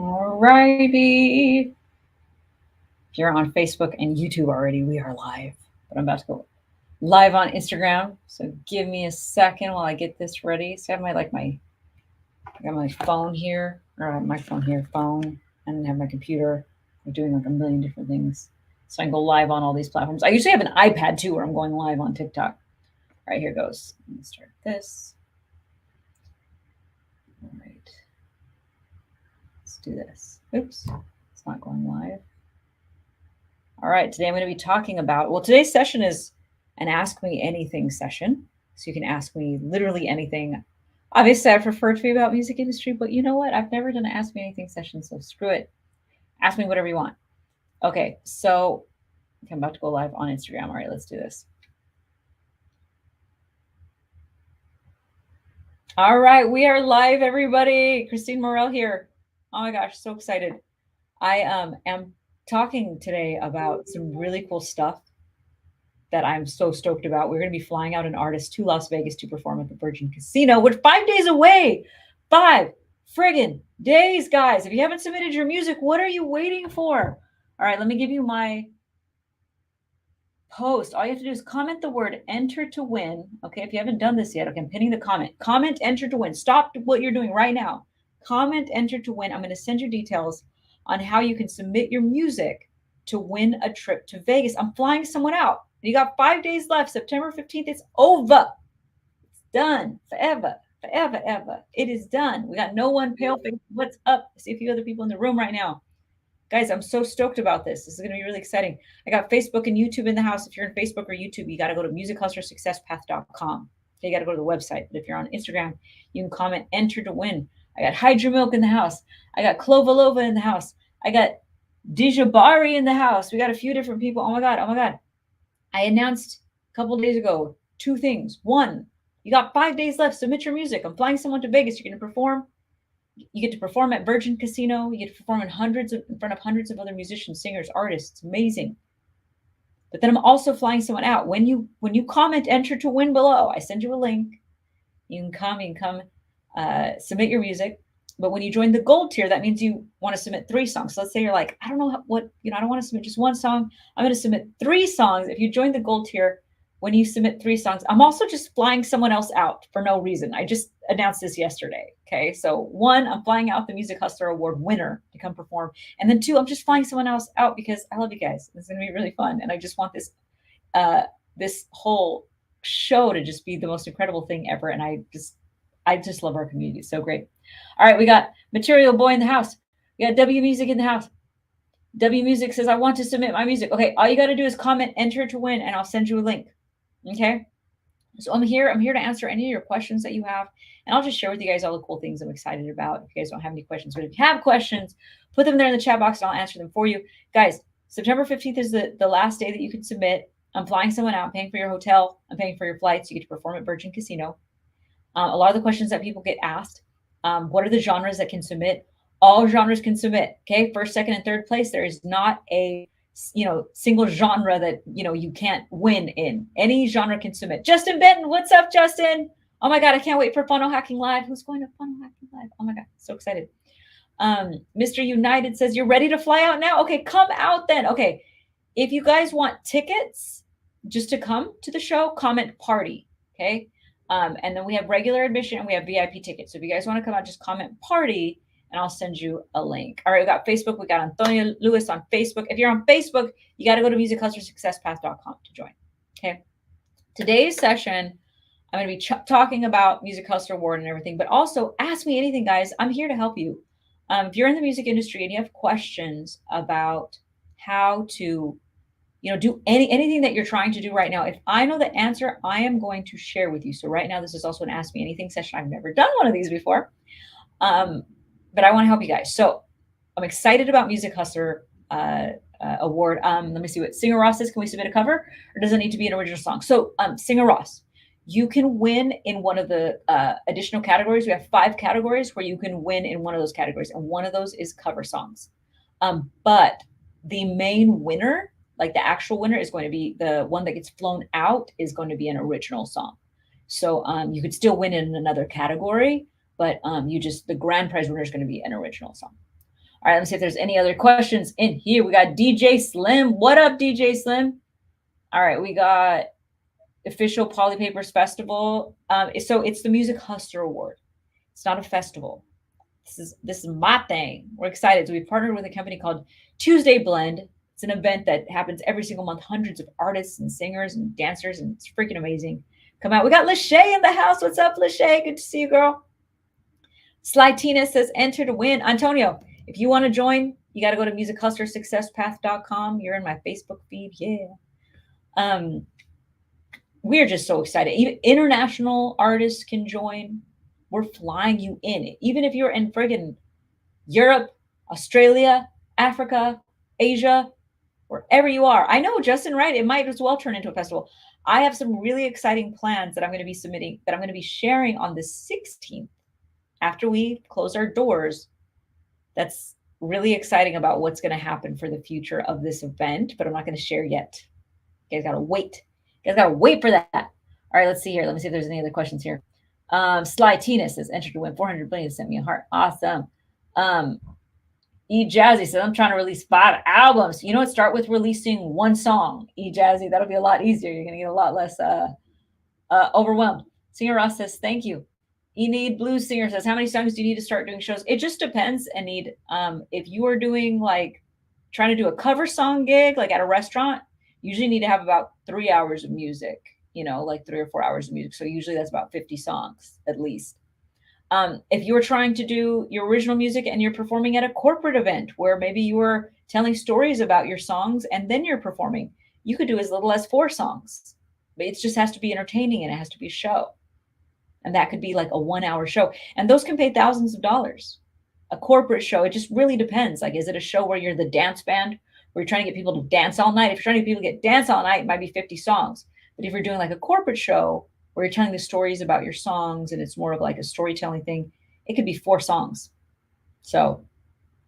All righty. If you're on Facebook and YouTube already, we are live. But I'm about to go live on Instagram. So give me a second while I get this ready. So I have I got my phone here, or I have my phone here, phone, and have my computer. I'm doing like a million different things. So I can go live on all these platforms. I usually have an iPad too where I'm going live on TikTok. All right, here goes. Let me start this. All right. Let's do this. Oops. It's not going live. All right, today I'm going to be talking about, well, today's session is an Ask Me Anything session. So you can ask me literally anything. Obviously, I prefer it to be about music industry, but you know what? I've never done an Ask Me Anything session, so screw it. Ask me whatever you want. Okay, so I'm about to go live on Instagram. All right, let's do this. All right, we are live, everybody. Christine Morel here. Oh my gosh, so excited. I am talking today about some really cool stuff that I'm so stoked about. We're going to be flying out an artist to Las Vegas to perform at the Virgin Casino. We're 5 days away. 5 friggin' days, guys. If you haven't submitted your music, what are you waiting for? All right, let me give you my post. All you have to do is comment the word enter to win. Okay, if you haven't done this yet, okay, I'm pinning the comment. Comment enter to win. Stop what you're doing right now. Comment enter to win. I'm going to send you details on how you can submit your music to win a trip to Vegas. I'm flying someone out. You got 5 days left. September 15th, it's over. It's done forever, forever, ever. It is done. We got no one pale face. What's up? I see a few other people in the room right now. Guys, I'm so stoked about this. This is going to be really exciting. I got Facebook and YouTube in the house. If you're in Facebook or YouTube, you got to go to musichustlersuccesspath.com. You got to go to the website. But if you're on Instagram, you can comment enter to win. I got Hydra Milk in the house. I got Clovalova in the house. I got Dijabari in the house. We got a few different people. Oh my God. Oh my God. I announced a couple days ago 2 things. 1, you got 5 days left. Submit your music. I'm flying someone to Vegas. You're going to perform. You get to perform at Virgin Casino. You get to perform in front of hundreds of other musicians, singers, artists. It's amazing. But then I'm also flying someone out. When you comment enter to win below, I send you a link. You can come submit your music. But when you join the gold tier, that means you want to submit 3 songs. So let's say you're like, I don't know what, I don't want to submit just 1 song. I'm going to submit 3 songs. If you join the gold tier, when you submit 3 songs, I'm also just flying someone else out for no reason. I just announced this yesterday. Okay. So 1, I'm flying out the Music Hustler Award winner to come perform. And then 2, I'm just flying someone else out because I love you guys. It's going to be really fun. And I just want this whole show to just be the most incredible thing ever. And I just love our community. It's so great. All right. We got Material Boy in the house. We got W Music in the house. W Music says, I want to submit my music. Okay. All you got to do is comment enter to win and I'll send you a link. Okay. So I'm here to answer any of your questions that you have. And I'll just share with you guys all the cool things I'm excited about. If you guys don't have any questions, but if you have questions, put them there in the chat box and I'll answer them for you. Guys, September 15th is the last day that you can submit. I'm flying someone out. I'm paying for your hotel. I'm paying for your flights. You get to perform at Virgin Casino. A lot of the questions that people get asked, what are the genres that can submit? All genres can submit. Okay. 1st, 2nd, and 3rd place. There is not a single genre that you can't win in. Any genre can submit. Justin Benton, what's up, Justin? Oh my God, I can't wait for Funnel Hacking Live. Who's going to Funnel Hacking Live? Oh my God, so excited. Mr. United says, you're ready to fly out now? Okay, come out then. Okay, if you guys want tickets just to come to the show, comment party. Okay, and then we have regular admission and we have VIP tickets. So if you guys want to come out, just comment party and I'll send you a link. All right, we got Facebook. We got Antonio Lewis on Facebook. If you're on Facebook, you got to go to musichustlersuccesspath.com to join. Okay. Today's session, I'm going to be talking about Music Hustler Award and everything, but also ask me anything, guys. I'm here to help you. If you're in the music industry and you have questions about how to, do anything that you're trying to do right now, if I know the answer, I am going to share with you. So right now, this is also an Ask Me Anything session. I've never done one of these before. But I want to help you guys. So I'm excited about Music Hustler Award. Let me see what Singer Ross says. Can we submit a cover or does it need to be an original song? So Singer Ross, you can win in one of the additional categories. We have 5 categories where you can win in one of those categories. And one of those is cover songs. But the main winner, like the actual winner, is going to be the one that gets flown out is going to be an original song. So you could still win in another category, but the grand prize winner is going to be an original song. All right, let's see if there's any other questions in here. We got DJ Slim. What up, DJ Slim? All right, we got official Polypapers Festival. So it's the Music Hustler Award. It's not a festival. This is my thing. We're excited. So we partnered with a company called Tuesday Blend. It's an event that happens every single month. Hundreds of artists and singers and dancers, and it's freaking amazing. Come out. We got Lachey in the house. What's up, Lachey? Good to see you, girl. Sly Tina says, enter to win. Antonio, if you want to join, you got to go to musichustlersuccesspath.com. You're in my Facebook feed. Yeah. We're just so excited. Even international artists can join. We're flying you in. Even if you're in friggin' Europe, Australia, Africa, Asia, wherever you are. I know, Justin, right? It might as well turn into a festival. I have some really exciting plans that I'm going to be submitting, that I'm going to be sharing on the 16th after we close our doors. That's really exciting about what's going to happen for the future of this event, but I'm not going to share yet. You guys got to wait. You guys got to wait for that. All right, let's see here. Let me see if there's any other questions here. Sly Tina says, enter to win. 400 billion sent me a heart. Awesome. E Jazzy says, I'm trying to release 5 albums. You know what? Start with releasing 1 song. E Jazzy, that'll be a lot easier. You're going to get a lot less overwhelmed. Singer Ross says, thank you. Enid Blues Singer says, how many songs do you need to start doing shows? It just depends, Enid. If you are doing like trying to do a cover song gig, like at a restaurant, usually need to have about 3 hours of music, you know, like 3 or 4 hours of music. So usually that's about 50 songs at least. If you're trying to do your original music and you're performing at a corporate event where maybe you are telling stories about your songs and then you're performing, you could do as little as 4 songs. But it just has to be entertaining and it has to be a show. And that could be like a 1-hour show. And those can pay thousands of dollars. A corporate show, it just really depends. Like, is it a show where you're the dance band, where you're trying to get people to dance all night? If you're trying to get people to dance all night, it might be 50 songs. But if you're doing like a corporate show where you're telling the stories about your songs and it's more of like a storytelling thing, it could be 4 songs. So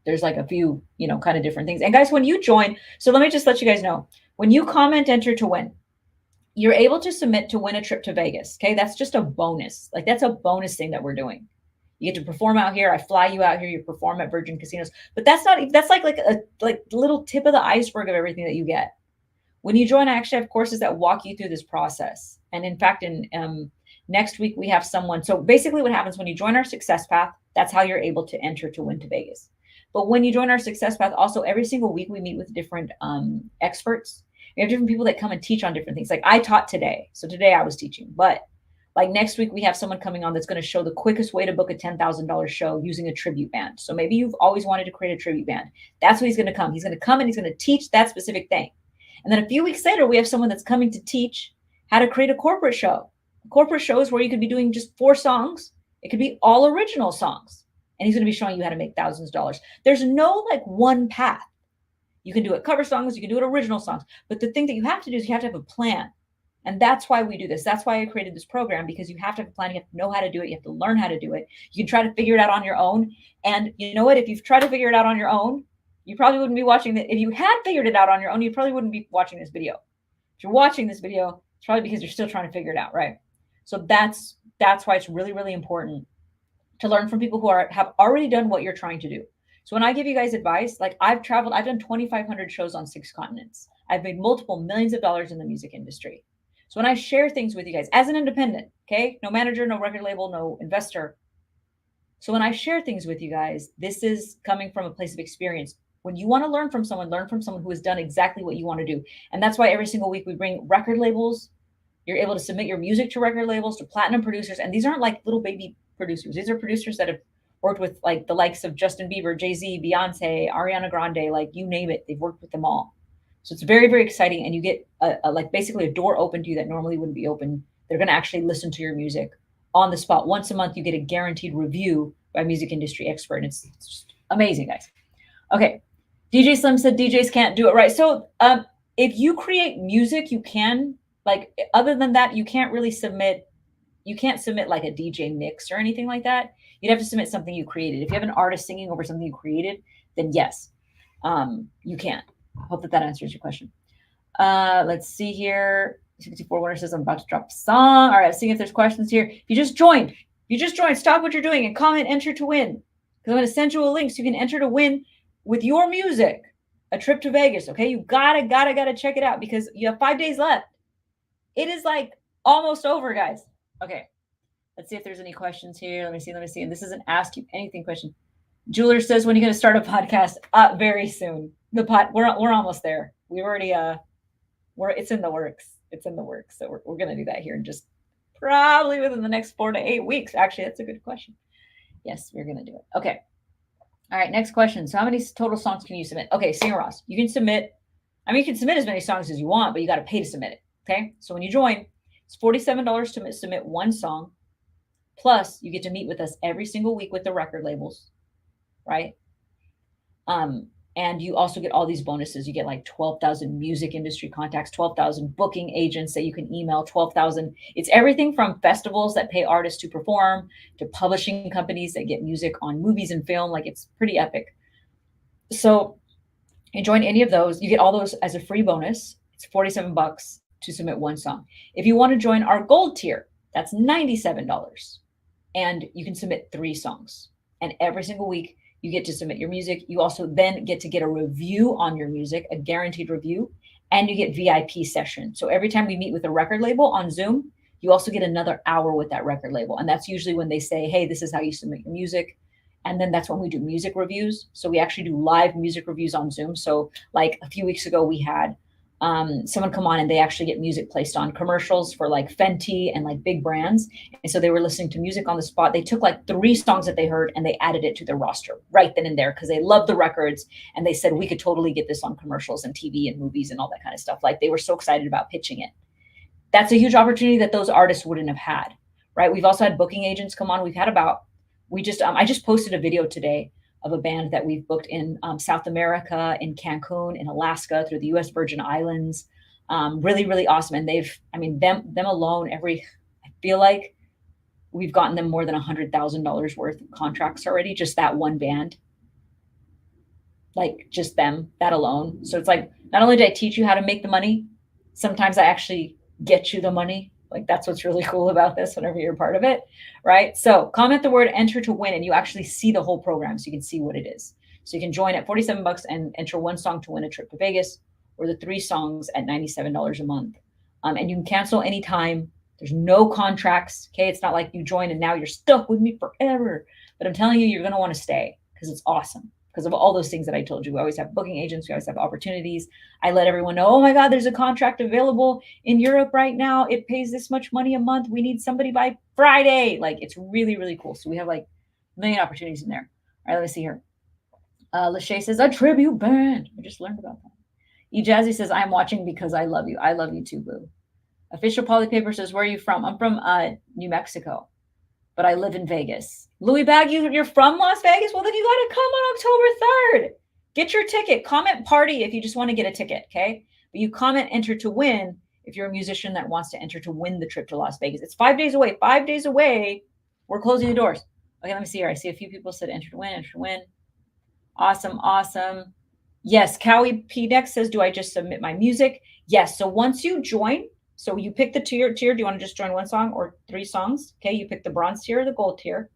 there's like a few, you know, kind of different things. And guys, when you join, so let me just let you guys know, when you comment enter to win, you're able to submit to win a trip to Vegas. Okay. That's just a bonus. Like that's a bonus thing that we're doing. You get to perform out here. I fly you out here. You perform at Virgin Casinos, but that's like a little tip of the iceberg of everything that you get. When you join, I actually have courses that walk you through this process. And in fact, in next week, we have someone. So basically what happens when you join our Success Path, that's how you're able to enter to win to Vegas. But when you join our Success Path, also every single week, we meet with different experts. We have different people that come and teach on different things. Like I taught today. So today I was teaching, but like next week, we have someone coming on that's going to show the quickest way to book a $10,000 show using a tribute band. So maybe you've always wanted to create a tribute band. That's what he's going to come. He's going to come and he's going to teach that specific thing. And then a few weeks later, we have someone that's coming to teach how to create a corporate show. A corporate show is where you could be doing just 4 songs. It could be all original songs. And he's going to be showing you how to make thousands of dollars. There's no like one path. You can do it cover songs, you can do it original songs. But the thing that you have to do is you have to have a plan. And that's why we do this. That's why I created this program, because you have to have a plan. You have to know how to do it. You have to learn how to do it. You can try to figure it out on your own. And you know what? If you've tried to figure it out on your own, you probably wouldn't be watching it. If you had figured it out on your own, you probably wouldn't be watching this video. If you're watching this video, it's probably because you're still trying to figure it out, right? So that's why it's really, really important to learn from people who have already done what you're trying to do. So when I give you guys advice, like I've done 2,500 shows on 6 continents. I've made multiple millions of dollars in the music industry. So when I share things with you guys as an independent, okay, no manager, no record label, no investor. So when I share things with you guys, this is coming from a place of experience. When you want to learn from someone who has done exactly what you want to do. And that's why every single week we bring record labels. You're able to submit your music to record labels, to platinum producers. And these aren't like little baby producers. These are producers that have worked with like the likes of Justin Bieber, Jay-Z, Beyonce, Ariana Grande, like you name it. They've worked with them all. So it's very, very exciting. And you get like basically a door open to you that normally wouldn't be open. They're going to actually listen to your music on the spot. Once a month, you get a guaranteed review by a music industry expert. And it's just amazing, guys. Okay. DJ Slim said DJs can't do it right. So if you create music, you can, like, other than that, you can't really submit. You can't submit like a DJ mix or anything like that. You'd have to submit something you created. If you have an artist singing over something you created, then yes, you can. Hope that answers your question. Let's see here. 64 Winter says, I'm about to drop a song. All right, let's see if there's questions here. If you just joined, stop what you're doing and comment enter to win. Because I'm going to send you a link so you can enter to win with your music, a trip to Vegas. Okay. You gotta check it out because you have 5 days left. It is like almost over, guys. Okay. Let's see if there's any questions here. Let me see. And this isn't ask you anything question. Jeweler says, when are you going to start a podcast? Very soon. We're almost there. We already, it's in the works. It's in the works. So we're going to do that here in just probably within the next 4 to 8 weeks. Actually, that's a good question. Yes, we're going to do it. Okay. All right. Next question. So how many total songs can you submit? Okay. Singer Ross, you can submit. I mean, you can submit as many songs as you want, but you got to pay to submit it. Okay. So when you join, it's $47 to submit one song. Plus, you get to meet with us every single week with the record labels, right? And you also get all these bonuses. You get like 12,000 music industry contacts, 12,000 booking agents that you can email, 12,000. It's everything from festivals that pay artists to perform to publishing companies that get music on movies and film. Like, it's pretty epic. So you join any of those, you get all those as a free bonus. It's $47 to submit one song. If you want to join our gold tier, that's $97. And you can submit 3 songs. And every single week, you get to submit your music. You also then get to get a review on your music, a guaranteed review, and you get VIP session. So every time we meet with a record label on Zoom, you also get another hour with that record label. And that's usually when they say, hey, this is how you submit your music. And then that's when we do music reviews. So we actually do live music reviews on Zoom. So like a few weeks ago, we had someone come on and they actually get music placed on commercials for like Fenty and like big brands. And so they were listening to music on the spot. They took like 3 songs that they heard and they added it to their roster right then and there because they loved the records. And they said, we could totally get this on commercials and TV and movies and all that kind of stuff. Like, they were so excited about pitching it. That's a huge opportunity that those artists wouldn't have had, right? We've also had booking agents come on. We've had I just posted a video today of a band that we've booked in South America, in Cancun, in Alaska, through the U.S. Virgin Islands. Really, really awesome. And them alone, I feel like we've gotten them more than $100,000 worth of contracts already, just that one band. Like, just them, that alone. So it's like, not only do I teach you how to make the money, sometimes I actually get you the money. Like, that's what's really cool about this whenever you're part of it, right? So comment the word enter to win and you actually see the whole program so you can see what it is. So you can join at $47 and enter one song to win a trip to Vegas, or the 3 songs at $97 a month. And you can cancel anytime. There's no contracts, okay? It's not like you join and now you're stuck with me forever. But I'm telling you, you're going to want to stay because it's awesome. Because of all those things that I told you. We always have booking agents. We always have opportunities. I let everyone know, oh my God, there's a contract available in Europe right now. It pays this much money a month. We need somebody by Friday. Like, it's really, really cool. So we have like a million opportunities in there. All right, let me see here. Lachey says, a tribute band. I just learned about that. E Jazzy says, I'm watching because I love you. I love you too, boo. Official Polypaper says, where are you from? I'm from New Mexico, but I live in Vegas. Louis Bag, you're from Las Vegas? Well, then you got to come on October 3rd. Get your ticket. Comment party if you just want to get a ticket, okay? But you comment enter to win if you're a musician that wants to enter to win the trip to Las Vegas. It's 5 days away. 5 days away. We're closing the doors. Okay, let me see here. I see a few people said enter to win, enter to win. Awesome, awesome. Yes, Cowie P. Next says, do I just submit my music? Yes, so once you join, so you pick the tier. Do you want to just join one song or 3 songs? Okay, you pick the bronze tier or the gold tier.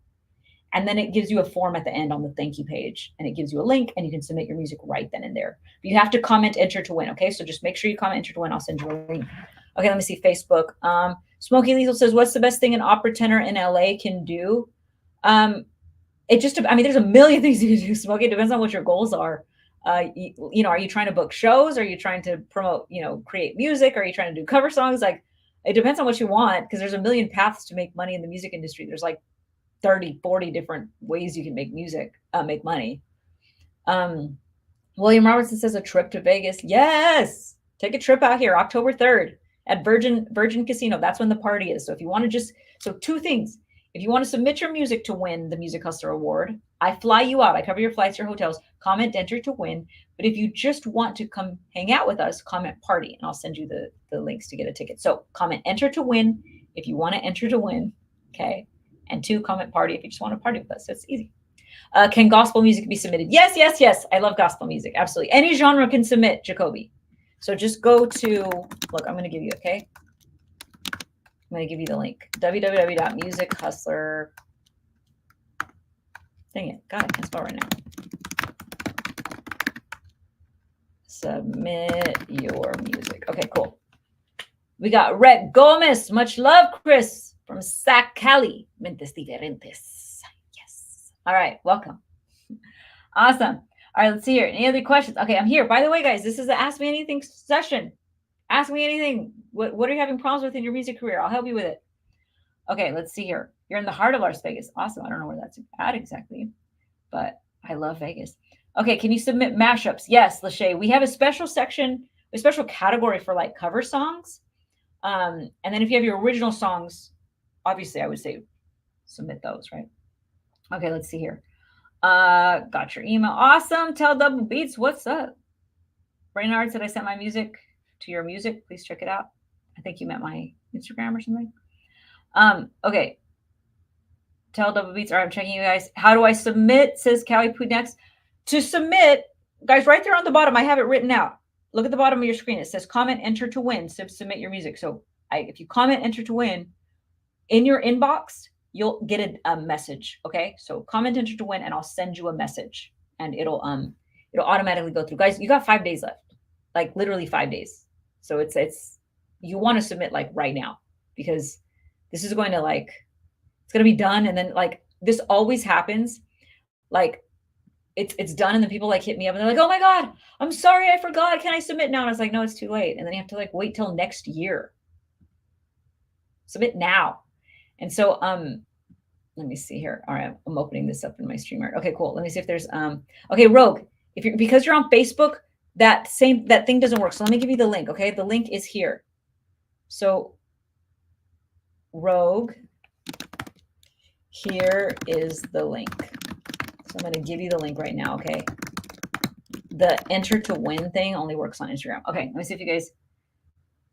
And then it gives you a form at the end on the thank you page. And it gives you a link and you can submit your music right then and there. But you have to comment enter to win. Okay, so just make sure you comment enter to win. I'll send you a link. Okay, let me see Facebook. Smokey Lethal says, what's the best thing an opera tenor in LA can do? There's a million things you can do, Smokey. It depends on what your goals are. Are you trying to book shows? Are you trying to promote, create music? Are you trying to do cover songs? Like, it depends on what you want, because there's a million paths to make money in the music industry. There's like 30, 40 different ways you can make music, make money. William Robertson says a trip to Vegas. Yes. Take a trip out here, October 3rd at Virgin Casino. That's when the party is. So if you want to so 2 things. If you want to submit your music to win the Music Hustler Award, I fly you out. I cover your flights, your hotels, comment enter to win. But if you just want to come hang out with us, comment party, and I'll send you the links to get a ticket. So comment enter to win if you want to enter to win, okay? And 2, comment party if you just want to party with us. It's easy. Can gospel music be submitted? Yes, yes, yes. I love gospel music. Absolutely. Any genre can submit, Jacoby. So just go to, look, I'm going to give you, okay? I'm going to give you the link. www.musichustler. Dang it. God, I can't spell right now. submit your music. Okay, cool. We got Rhett Gomez. Much love, Chris, from Sac Cali. Mentes diferentes. Yes. All right, welcome. Awesome. All right, let's see here. Any other questions? Okay, I'm here. By the way, guys, this is the Ask Me Anything session. Ask me anything. What are you having problems with in your music career? I'll help you with it. Okay, let's see here. You're in the heart of Las Vegas. Awesome. I don't know where that's at exactly, but I love Vegas. Okay, can you submit mashups? Yes, Lachey. We have a special section, a special category for like cover songs. And then if you have your original songs, obviously I would say submit those, right? Okay, let's see here. Got your email. Awesome. Tell Double Beats, what's up? Brainard said I sent my music to your music. Please check it out. I think you meant my Instagram or something. Okay. Tell Double Beats. All right, I'm checking you guys. How do I submit? Says Callie Pudex. To submit, guys, right there on the bottom, I have it written out. Look at the bottom of your screen. It says comment, enter to win. Submit your music. So if you comment, enter to win, in your inbox, you'll get a message. Okay. So comment, enter to win, and I'll send you a message and it'll automatically go through. Guys, you got 5 days left, like literally 5 days. So it's you want to submit like right now, because this is going to it's going to be done. And then this always happens. It's done. And then people hit me up and they're like, oh my God, I'm sorry. I forgot. Can I submit now? And I was like, no, it's too late. And then you have to wait till next year. Submit now. And so, let me see here. All right. I'm opening this up in my streamer. Okay, cool. Let me see if there's, okay, Rogue, because you're on Facebook, that thing doesn't work. So let me give you the link. Okay. The link is here. So Rogue, here is the link. So I'm going to give you the link right now. Okay. The enter to win thing only works on Instagram. Okay. Let me see if you guys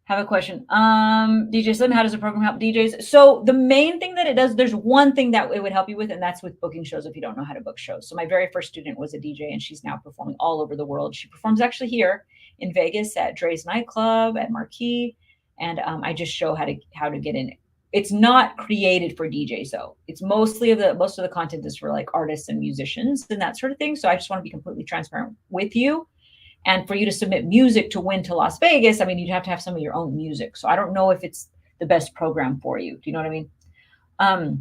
have a question. DJ Slim, how does the program help DJs? So the main thing that it does, there's one thing that it would help you with, and that's with booking shows if you don't know how to book shows. So my very first student was a DJ, and she's now performing all over the world. She performs actually here in Vegas at Dre's Nightclub, at Marquee, and I just show how to get in. It's not created for DJs though. It's most of the content is for artists and musicians and that sort of thing. So I just want to be completely transparent with you. And for you to submit music to win to Las Vegas, I mean, you'd have to have some of your own music. So I don't know if it's the best program for you. Do you know what I mean? All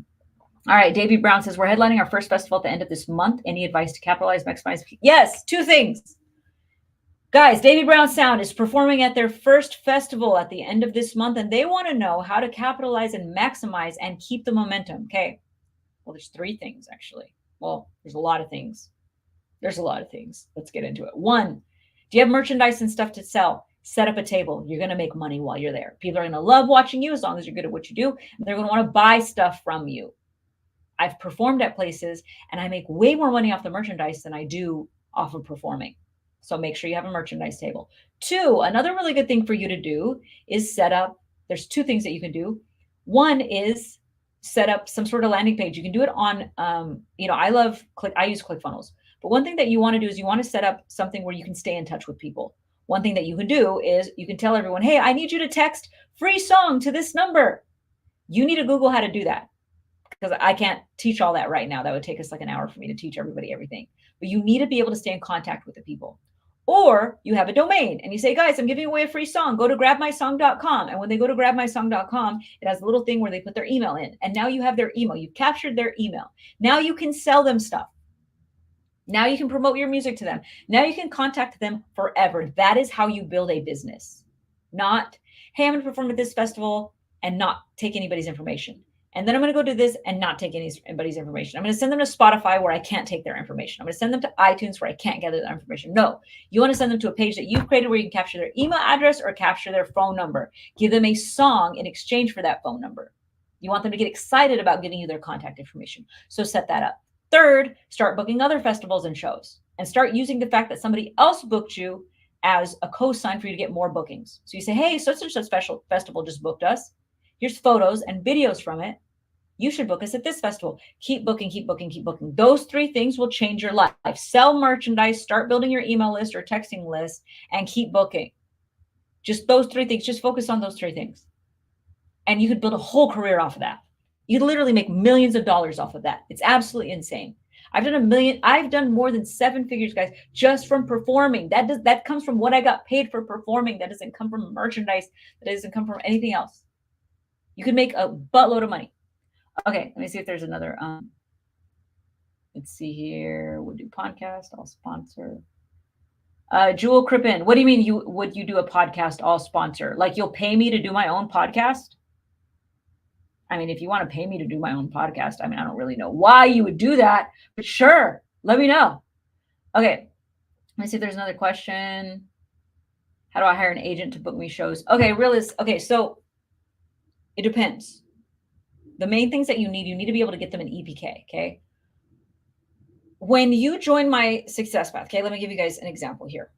right. Davey Brown says, we're headlining our first festival at the end of this month. Any advice to capitalize, maximize? Yes, 2 things. Guys, Davey Brown Sound is performing at their first festival at the end of this month, and they want to know how to capitalize and maximize and keep the momentum. Okay. Well, there's 3 things, actually. Well, there's a lot of things. Let's get into it. 1, do you have merchandise and stuff to sell? Set up a table. You're going to make money while you're there. People are going to love watching you as long as you're good at what you do. And they're going to want to buy stuff from you. I've performed at places and I make way more money off the merchandise than I do off of performing. So make sure you have a merchandise table. 2, another really good thing for you to do is set up, there's 2 things that you can do. 1 is set up some sort of landing page. You can do it on, I use ClickFunnels. But one thing that you want to do is you want to set up something where you can stay in touch with people. One thing that you can do is you can tell everyone, hey, I need you to text free song to this number. You need to Google how to do that, because I can't teach all that right now. That would take us an hour for me to teach everybody everything. But you need to be able to stay in contact with the people. Or you have a domain and you say, guys, I'm giving away a free song. Go to grabmysong.com. And when they go to grabmysong.com, it has a little thing where they put their email in. And now you have their email. You've captured their email. Now you can sell them stuff. Now you can promote your music to them. Now you can contact them forever. That is how you build a business. Not, hey, I'm going to perform at this festival and not take anybody's information. And then I'm going to go to this and not take anybody's information. I'm going to send them to Spotify where I can't take their information. I'm going to send them to iTunes where I can't gather their information. No, you want to send them to a page that you've created where you can capture their email address or capture their phone number. Give them a song in exchange for that phone number. You want them to get excited about giving you their contact information. So set that up. 3rd, start booking other festivals and shows, and start using the fact that somebody else booked you as a cosign for you to get more bookings. So you say, hey, such and such special festival just booked us. Here's photos and videos from it. You should book us at this festival. Keep booking, keep booking, keep booking. Those 3 things will change your life. Sell merchandise, start building your email list or texting list, and keep booking. Just those 3 things. Just focus on those 3 things. And you could build a whole career off of that. You literally make millions of dollars off of that. It's absolutely insane. I've done 1 million. I've done more than 7 figures, guys, just from performing. That comes from what I got paid for performing. That doesn't come from merchandise. That doesn't come from anything else. You can make a buttload of money. Okay, let me see if there's another. Let's see here. We'll do podcast. I'll sponsor. Jewel Crippen, what do you mean would you do a podcast all sponsor? Like you'll pay me to do my own podcast? I mean, if you want to pay me to do my own podcast, I mean, I don't really know why you would do that, but sure, let me know. Okay, let me see if there's another question. How do I hire an agent to book me shows? Okay, okay, so it depends. The main things that you need to be able to get them an EPK, okay? When you join my Success Path, okay, let me give you guys an example here.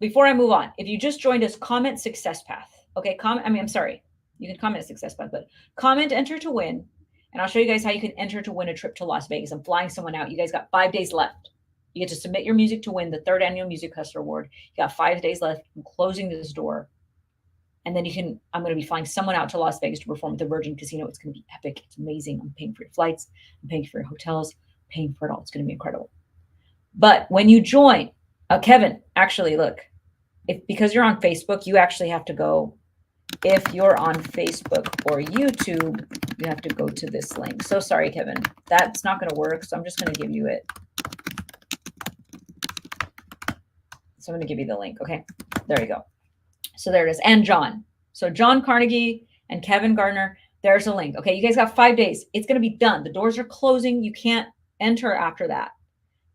Before I move on, if you just joined us, comment Success Path, okay? I'm sorry. You can comment Success Path, but comment enter to win. And I'll show you guys how you can enter to win a trip to Las Vegas. I'm flying someone out. You guys got 5 days left. You get to submit your music to win the 3rd annual Music Hustler Award. You got 5 days left. I'm closing this door. And then I'm going to be flying someone out to Las Vegas to perform at the Virgin Casino. It's going to be epic. It's amazing. I'm paying for your flights. I'm paying for your hotels. I'm paying for it all. It's going to be incredible. But when you join, Kevin, actually, look, because you're on Facebook, you actually have to go. If you're on Facebook or YouTube, you have to go to this link. So sorry, Kevin, that's not going to work. So I'm just going to give you it. So I'm going to give you the link. Okay, there you go. So there it is. And John. So John Carnegie and Kevin Gardner, there's a link. Okay, you guys got 5 days. It's going to be done. The doors are closing. You can't enter after that.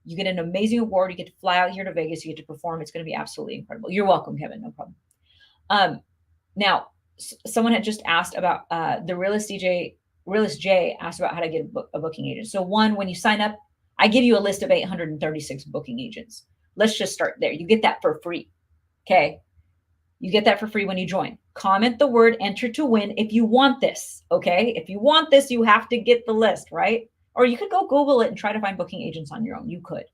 You get an amazing award. You get to fly out here to Vegas. You get to perform. It's going to be absolutely incredible. You're welcome, Kevin. No problem. Now, someone had just asked about the Realist J asked about how to get a booking agent. So one, when you sign up, I give you a list of 836 booking agents. Let's just start there. You get that for free. Okay. You get that for free when you join. Comment the word enter to win if you want this. Okay. If you want this, you have to get the list, right? Or you could go Google it and try to find booking agents on your own. You could.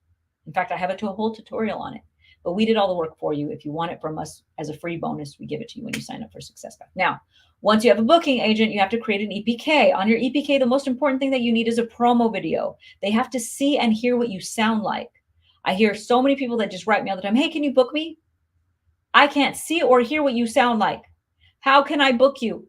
In fact, I have a whole tutorial on it. But we did all the work for you. If you want it from us as a free bonus, we give it to you when you sign up for Success Path. Now, once you have a booking agent, you have to create an EPK. On your EPK, the most important thing that you need is a promo video. They have to see and hear what you sound like. I hear so many people that just write me all the time, hey, can you book me? I can't see or hear what you sound like. How can I book you?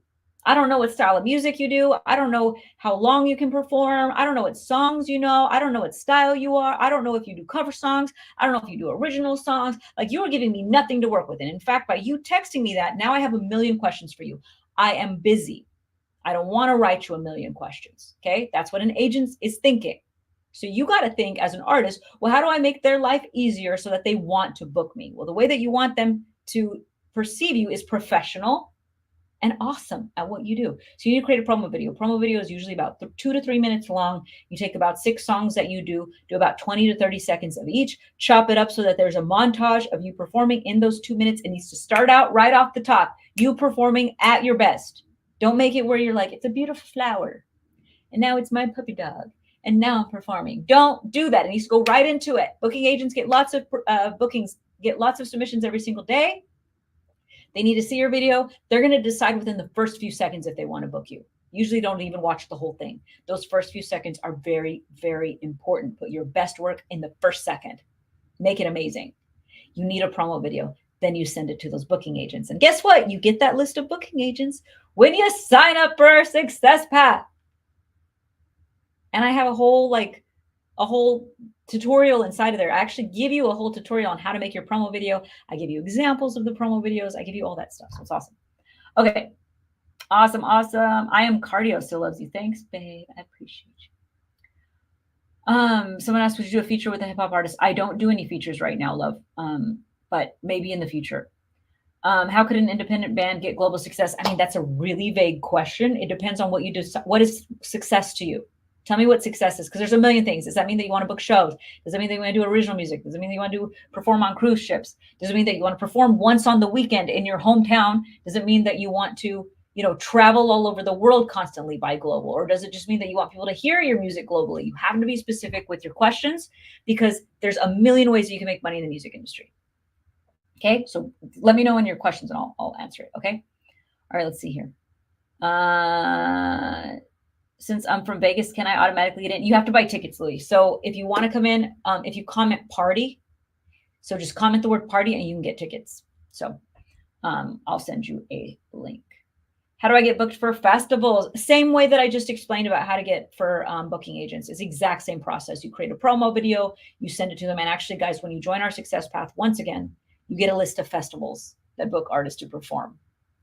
I don't know what style of music you do. I don't know how long you can perform. I don't know what songs you know. I don't know what style you are. I don't know if you do cover songs. I don't know if you do original songs. Like, you are giving me nothing to work with. And in fact, by you texting me that, now I have 1 million questions for you. I am busy. I don't want to write you 1 million questions. Okay. That's what an agent is thinking. So you got to think as an artist, well, how do I make their life easier so that they want to book me? Well, the way that you want them to perceive you is professional and awesome at what you do. So you need to create a promo video. Promo video is usually about 2 to 3 minutes long. You take about 6 songs that you do about 20 to 30 seconds of each, chop it up so that there's a montage of you performing in those 2 minutes. It needs to start out right off the top, you performing at your best. Don't make it where you're like, it's a beautiful flower, and now it's my puppy dog, and now I'm performing. Don't do that. It needs to go right into it. Booking agents get lots of bookings, get lots of submissions every single day. They need to see your video. They're going to decide within the first few seconds if they want to book you. Usually don't even watch the whole thing. Those first few seconds are very, very important. Put your best work in the first second. Make it amazing. You need a promo video. Then you send it to those booking agents. And guess what? You get that list of booking agents when you sign up for our Success Path. And I have a whole tutorial inside of there. I actually give you a whole tutorial on how to make your promo video. I give you examples of the promo videos. I give you all that stuff. So it's awesome. Okay. Awesome. I am Cardio still loves you. Thanks, babe. I appreciate you. Someone asked, would you do a feature with a hip hop artist? I don't do any features right now, love. But maybe in the future. How could an independent band get global success? I mean, that's a really vague question. It depends on what you do. What is success to you? Tell me what success is, because there's a million things. Does that mean that you want to book shows? Does that mean that you want to do original music? Does it mean that you want to perform on cruise ships? Does it mean that you want to perform once on the weekend in your hometown? Does it mean that you want to, travel all over the world constantly by global? Or does it just mean that you want people to hear your music globally? You have to be specific with your questions, because there's a million ways that you can make money in the music industry. Okay, so let me know in your questions and I'll answer it. Okay. All right, let's see here. since I'm from Vegas, can I automatically get in? You have to buy tickets, Louis. So if you want to come in, if you comment party, so just comment the word party and you can get tickets. So I'll send you a link. How do I get booked for festivals? Same way that I just explained about how to get for booking agents. It's the exact same process. You create a promo video, you send it to them. And actually, guys, when you join our Success Path, once again, you get a list of festivals that book artists to perform.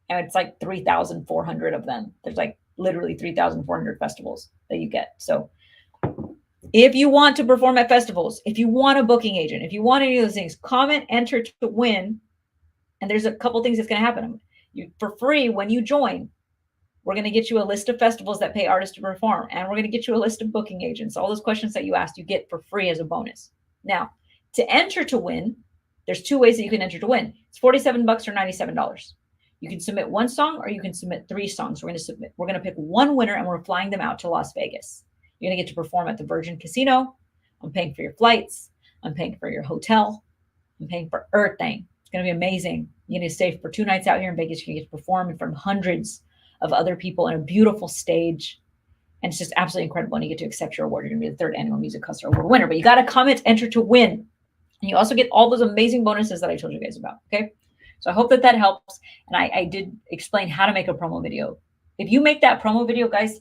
And it's like 3,400 of them. There's like literally 3,400 festivals that you get. So if you want to perform at festivals, if you want a booking agent, if you want any of those things, comment, enter to win. And there's a couple things that's going to happen. For free, when you join, we're going to get you a list of festivals that pay artists to perform. And we're going to get you a list of booking agents. All those questions that you asked, you get for free as a bonus. Now, to enter to win, there's two ways that you can enter to win. It's $47 or $97. You can submit one song or you can submit 3 songs. We're going to pick one winner and we're flying them out to Las Vegas. You're going to get to perform at the Virgin Casino. I'm paying for your flights. I'm paying for your hotel. I'm paying for everything. It's going to be amazing. You need to stay for 2 nights out here in Vegas. You can get to perform in front of hundreds of other people on a beautiful stage. And it's just absolutely incredible. And you get to accept your award. You're going to be the 3rd annual Music Hustler Award winner. But you got to comment, enter to win. And you also get all those amazing bonuses that I told you guys about. Okay. So I hope that that helps. And I did explain how to make a promo video. If you make that promo video, guys,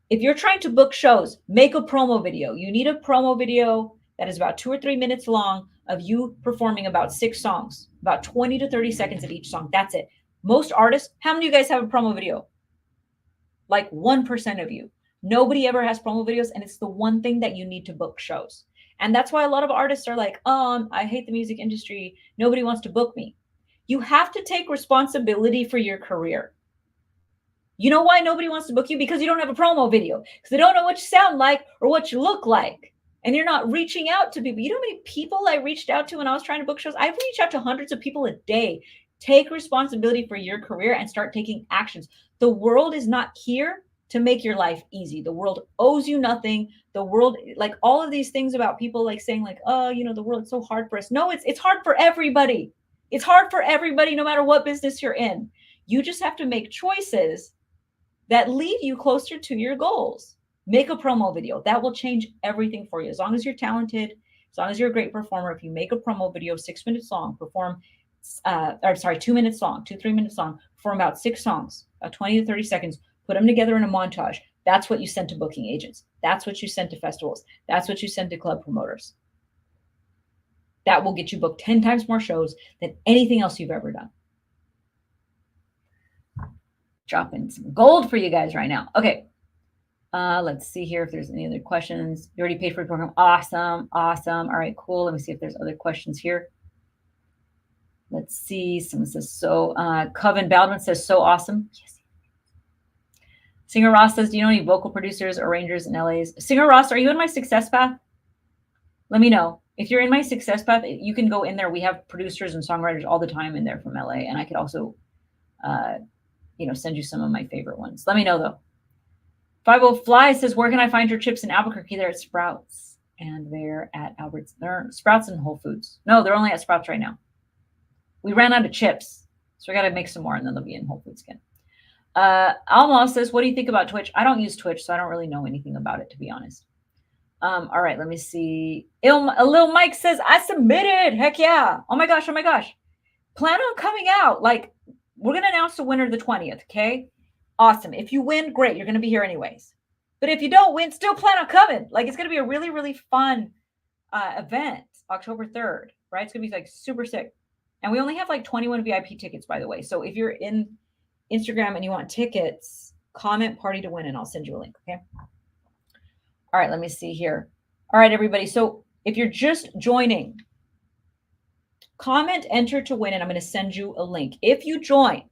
if you're trying to book shows, make a promo video. You need a promo video that is about 2 or 3 minutes long of you performing about 6 songs, about 20 to 30 seconds of each song. That's it. Most artists, how many of you guys have a promo video? Like 1% of you. Nobody ever has promo videos, and it's the one thing that you need to book shows. And that's why a lot of artists are like, I hate the music industry. Nobody wants to book me. You have to take responsibility for your career. You know why nobody wants to book you? Because you don't have a promo video. Because they don't know what you sound like or what you look like. And you're not reaching out to people. You know how many people I reached out to when I was trying to book shows? I've reached out to hundreds of people a day. Take responsibility for your career and start taking actions. The world is not here to make your life easy. The world owes you nothing. The world, like all of these things about people like saying like, the world is so hard for us. No, it's hard for everybody. It's hard for everybody, no matter what business you're in. You just have to make choices that lead you closer to your goals. Make a promo video. That will change everything for you. As long as you're talented, as long as you're a great performer, if you make a promo video 6 minutes long, 2 minutes long, 2-3 minutes long, perform about 6 songs, 20 to 30 seconds, put them together in a montage. That's what you send to booking agents. That's what you send to festivals. That's what you send to club promoters. That will get you booked 10 times more shows than anything else you've ever done. Dropping some gold for you guys right now. Okay. Let's see here if there's any other questions. You already paid for the program. Awesome. All right, cool. Let me see if there's other questions here. Let's see. Someone says, Coven Baldwin says, so awesome. Yes. Singer Ross says, do you know any vocal producers, arrangers in LA's? Singer Ross, are you in my Success Path? Let me know. If you're in my Success Path, you can go in there. We have producers and songwriters all the time in there from LA. And I could also, send you some of my favorite ones. Let me know though. 50 Fly says, where can I find your chips in Albuquerque? They're at Sprouts. And they're at Albert's. They're Sprouts and Whole Foods. No, they're only at Sprouts right now. We ran out of chips. So we got to make some more and then they'll be in Whole Foods again. Alma says, what do you think about Twitch? I don't use Twitch, so I don't really know anything about it, to be honest. All right, let me see. Lil Mike says, I submitted. Heck yeah. Oh my gosh. Plan on coming out. Like, we're going to announce the winner the 20th, okay? Awesome. If you win, great. You're going to be here anyways. But if you don't win, still plan on coming. Like, it's going to be a really, really fun event, October 3rd, right? It's going to be like super sick. And we only have like 21 VIP tickets, by the way. So if you're in Instagram and you want tickets, comment party to win and I'll send you a link, okay? All right, let me see here. All right, everybody. So if you're just joining, comment enter to win and I'm going to send you a link. If you join,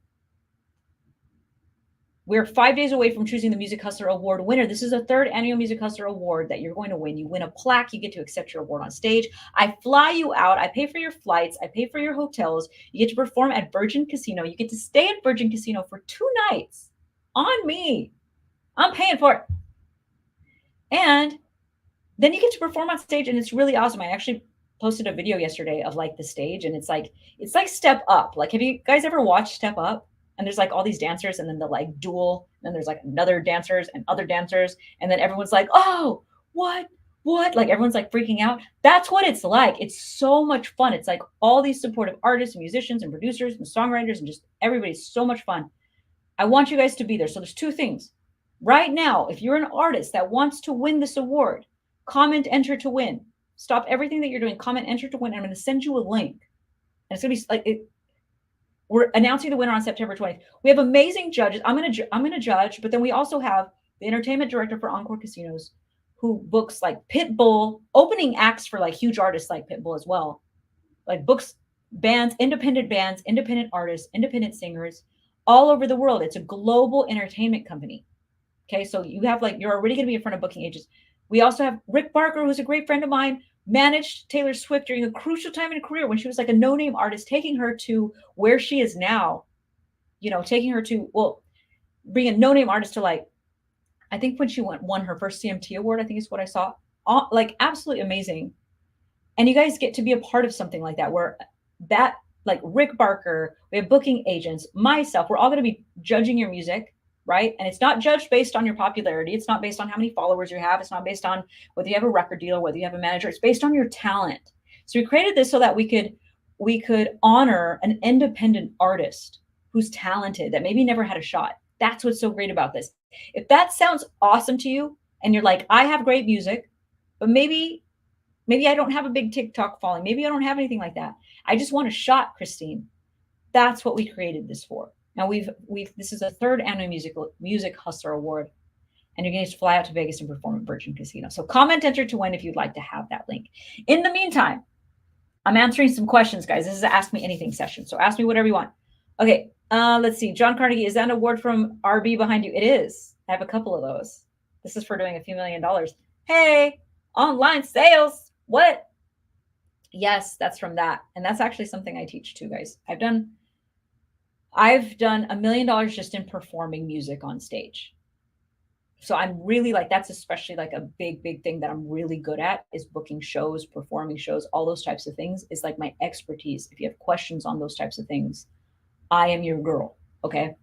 we're 5 days away from choosing the Music Hustler Award winner. This is a 3rd annual Music Hustler Award that you're going to win. You win a plaque. You get to accept your award on stage. I fly you out. I pay for your flights. I pay for your hotels. You get to perform at Virgin Casino. You get to stay at Virgin Casino for 2 nights on me. I'm paying for it. And then you get to perform on stage and it's really awesome. I actually posted a video yesterday of like the stage and it's like Step Up. Like, have you guys ever watched Step Up? and there's like all these dancers, and then the like duel, and then there's like another dancers and other dancers, and then everyone's like, oh, what? Like everyone's like freaking out. That's what it's like. It's so much fun. It's like all these supportive artists and musicians and producers and songwriters and just everybody's so much fun. I want you guys to be there. So there's two things. Right now, if you're an artist that wants to win this award, comment enter to win. Stop everything that you're doing. Comment enter to win. I'm going to send you a link. And it's going to be like we're announcing the winner on September 20th. We have amazing judges. I'm going to judge, but then we also have the entertainment director for Encore Casinos, who books like Pitbull, opening acts for like huge artists like Pitbull as well. Like books bands, independent artists, independent singers all over the world. It's a global entertainment company. Okay, so you have like, you're already going to be in front of booking agents. We also have Rick Barker, who's a great friend of mine, managed Taylor Swift during a crucial time in her career when she was like a no-name artist, taking her to where she is now, you know, taking her to, well, being a no-name artist to like, I think when she won her first CMT award, I think is what I saw, like absolutely amazing. And you guys get to be a part of something like that, where that, like Rick Barker, we have booking agents, myself, we're all going to be judging your music, right? And it's not judged based on your popularity. It's not based on how many followers you have. It's not based on whether you have a record deal or whether you have a manager. It's based on your talent. So we created this so that we could honor an independent artist who's talented, that maybe never had a shot. That's what's so great about this. If that sounds awesome to you and you're like, I have great music, but maybe I don't have a big TikTok following. Maybe I don't have anything like that. I just want a shot, Christine. That's what we created this for. Now this is a third annual Music Hustler Award, and you're going to fly out to Vegas and perform at Virgin Casino. So comment enter to win if you'd like to have that link. In the meantime, I'm answering some questions, guys. This is an Ask Me Anything session. So ask me whatever you want. Okay. Let's see. John Carnegie, is that an award from RB behind you? It is. I have a couple of those. This is for doing a few $1 million. Hey, online sales. What? Yes, that's from that. And that's actually something I teach too, guys. I've done $1 million just in performing music on stage. So I'm really like, that's especially like a big thing that I'm really good at, is booking shows, performing shows, all those types of things is like my expertise. If you have questions on those types of things, I am your girl. Okay.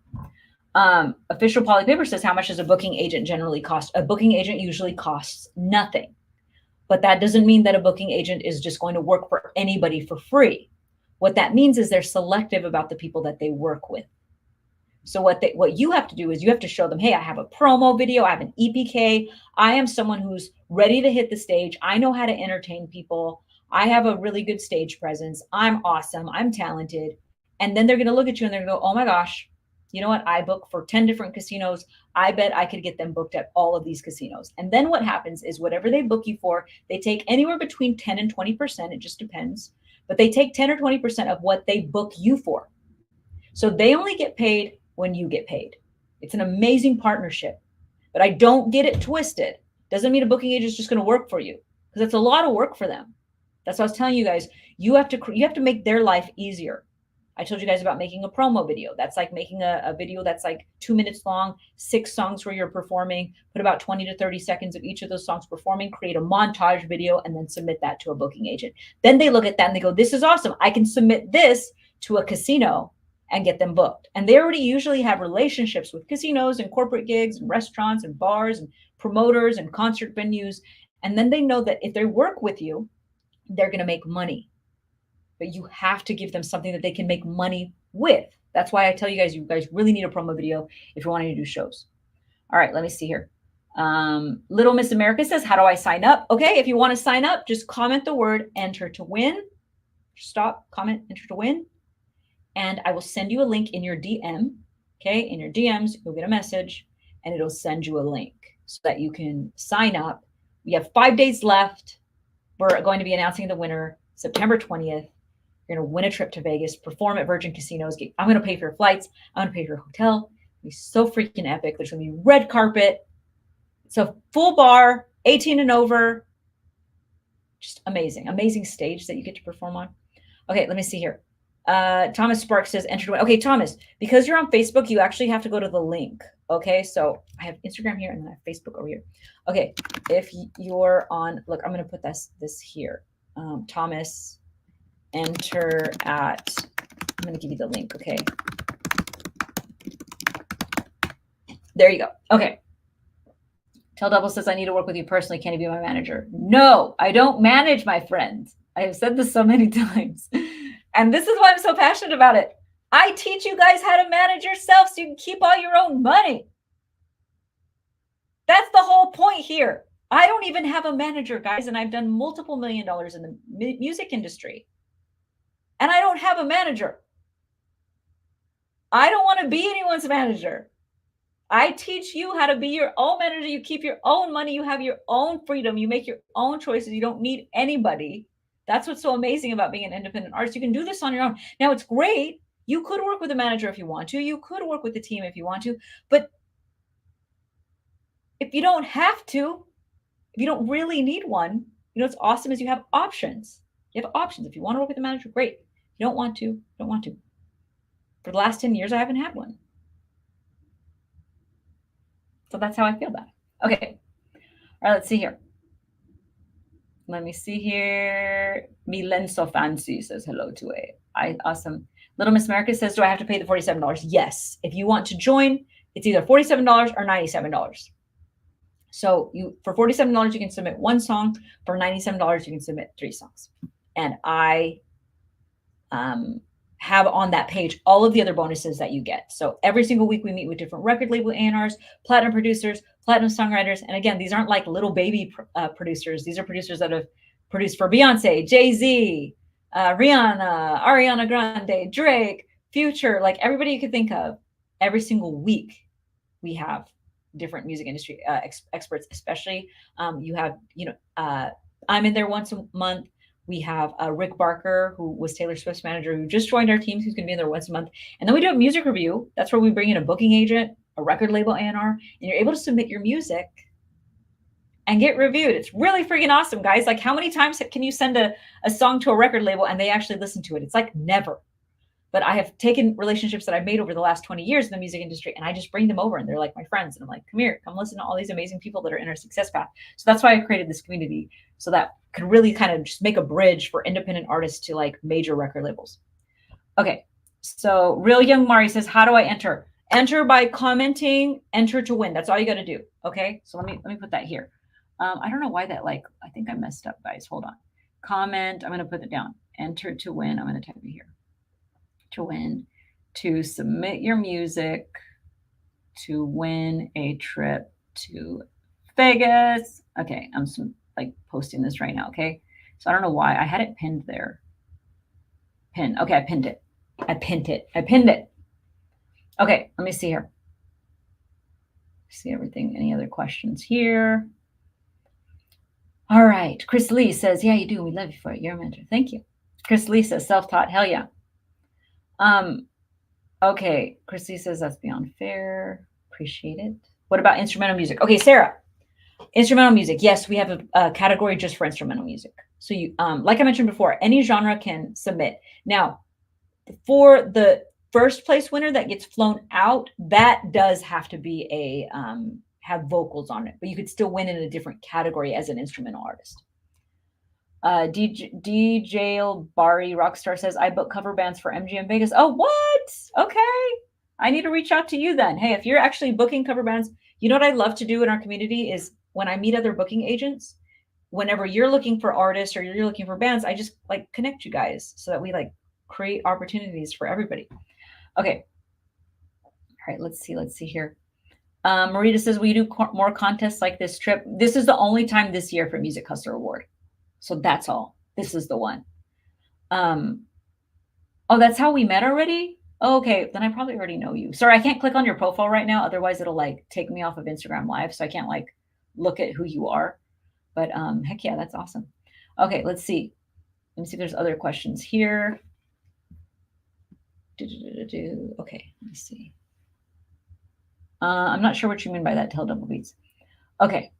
Official Poly Paper says, how much does a booking agent generally cost? A booking agent usually costs nothing, but that doesn't mean that a booking agent is just going to work for anybody for free. What that means is they're selective about the people that they work with. So what you have to do is you have to show them, hey, I have a promo video, I have an EPK, I am someone who's ready to hit the stage, I know how to entertain people, I have a really good stage presence, I'm awesome, I'm talented. And then they're going to look at you and they're going to go, oh my gosh, you know what? I book for 10 different casinos. I bet I could get them booked at all of these casinos. And then what happens is whatever they book you for, they take anywhere between 10 and 20%. It just depends. But they take 10 or 20% of what they book you for. So they only get paid when you get paid. It's an amazing partnership. But I don't get it twisted. Doesn't mean a booking agent is just going to work for you, because it's a lot of work for them. That's what I was telling you guys. You have to make their life easier. I told you guys about making a promo video. That's like making a video that's like 2 minutes long, 6 songs where you're performing, put about 20 to 30 seconds of each of those songs performing, create a montage video, and then submit that to a booking agent. Then they look at that and they go, this is awesome. I can submit this to a casino and get them booked. And they already usually have relationships with casinos and corporate gigs and restaurants and bars and promoters and concert venues. And then they know that if they work with you, they're going to make money. But you have to give them something that they can make money with. That's why I tell you guys really need a promo video if you're wanting to do shows. All right, let me see here. Little Miss America says, how do I sign up? Okay, if you want to sign up, just comment the word enter to win. Stop, comment, enter to win. And I will send you a link in your DM. Okay, in your DMs, you'll get a message and it'll send you a link so that you can sign up. We have 5 days left. We're going to be announcing the winner September 20th. You're going to win a trip to Vegas, perform at Virgin Casinos. I'm going to pay for your flights. I'm going to pay for your hotel. It'll be so freaking epic. There's going to be red carpet. It's a full bar, 18 and over. Just amazing. Amazing stage that you get to perform on. Okay, let me see here. Thomas Sparks says, enter to win. Okay, Thomas, because you're on Facebook, you actually have to go to the link. Okay, so I have Instagram here and then I have Facebook over here. Okay, if you're on, look, I'm going to put this here. Thomas, enter at, I'm going to give you the link, okay? There you go. Okay. Tell Double says, I need to work with you personally. Can you be my manager? No, I don't manage my friends. I have said this so many times. And this is why I'm so passionate about it. I teach you guys how to manage yourself so you can keep all your own money. That's the whole point here. I don't even have a manager, guys, and I've done multiple $1 million in the music industry. And I don't have a manager. I don't want to be anyone's manager. I teach you how to be your own manager. You keep your own money. You have your own freedom. You make your own choices. You don't need anybody. That's what's so amazing about being an independent artist. You can do this on your own. Now, it's great. You could work with a manager if you want to. You could work with the team if you want to. But if you don't have to, if you don't really need one, you know what's awesome is you have options. You have options. If you want to work with a manager, great. If you don't want to, don't want to. For the last 10 years, I haven't had one. So that's how I feel about it. Okay. All right, let's see here. Let me see here. Milenso Fancy says hello to it. Awesome. Little Miss America says, do I have to pay the $47? Yes. If you want to join, it's either $47 or $97. So for $47, you can submit one song. For $97, you can submit 3 songs. And I have on that page all of the other bonuses that you get. So every single week we meet with different record label A&Rs, platinum producers, platinum songwriters. And again, these aren't like little baby producers. These are producers that have produced for Beyonce, Jay-Z, Rihanna, Ariana Grande, Drake, Future, like everybody you could think of. Every single week we have different music industry experts, especially you have, I'm in there once a month. We have Rick Barker, who was Taylor Swift's manager, who just joined our team. Who's going to be in there once a month. And then we do a music review. That's where we bring in a booking agent, a record label A&R, and you're able to submit your music and get reviewed. It's really freaking awesome, guys. Like, how many times can you send a song to a record label and they actually listen to it? It's like never. But I have taken relationships that I've made over the last 20 years in the music industry, and I just bring them over, and they're like my friends. And I'm like, come here, come listen to all these amazing people that are in our success path. So that's why I created this community, so that could really kind of just make a bridge for independent artists to like major record labels. Okay, so Real Young Mari says, how do I enter? Enter by commenting, enter to win. That's all you got to do. Okay, so let me put that here. I don't know why that, like, I think I messed up, guys. Hold on. Comment, I'm going to put it down. Enter to win. I'm going to type it here. To win, to submit your music, to win a trip to Vegas. Okay, I'm like posting this right now. Okay, so I don't know why I had it pinned there. Pin. Okay, I pinned it. I pinned it. Okay, let me see here. See everything. Any other questions here? All right. Chris Lee says, yeah, you do. We love you for it. You're a mentor. Thank you. Chris Lee says, self-taught. Hell yeah. Okay. Chris Lee says, that's beyond fair. Appreciate it. What about instrumental music? Okay, Sarah. Instrumental music. Yes, we have a category just for instrumental music. So you, like I mentioned before, any genre can submit. Now, for the first place winner that gets flown out, that does have to be a have vocals on it, but you could still win in a different category as an instrumental artist. DJ Bari Rockstar says, I book cover bands for MGM Vegas. Oh, what? Okay. I need to reach out to you then. Hey, if you're actually booking cover bands, you know what I love to do in our community is when I meet other booking agents, whenever you're looking for artists or you're looking for bands, I just like connect you guys so that we like create opportunities for everybody. Okay. All right, let's see here. Marita says, will you do more contests like this trip? This is the only time this year for Music Hustler Award. So that's all. This is the one. Oh, that's how we met already? Oh, okay, then I probably already know you. Sorry, I can't click on your profile right now. Otherwise, it'll like take me off of Instagram Live. So I can't like look at who you are. But heck yeah, that's awesome. Okay, let's see. Let me see if there's other questions here. Okay, let me see. I'm not sure what you mean by that, Tell Double Beats. Okay.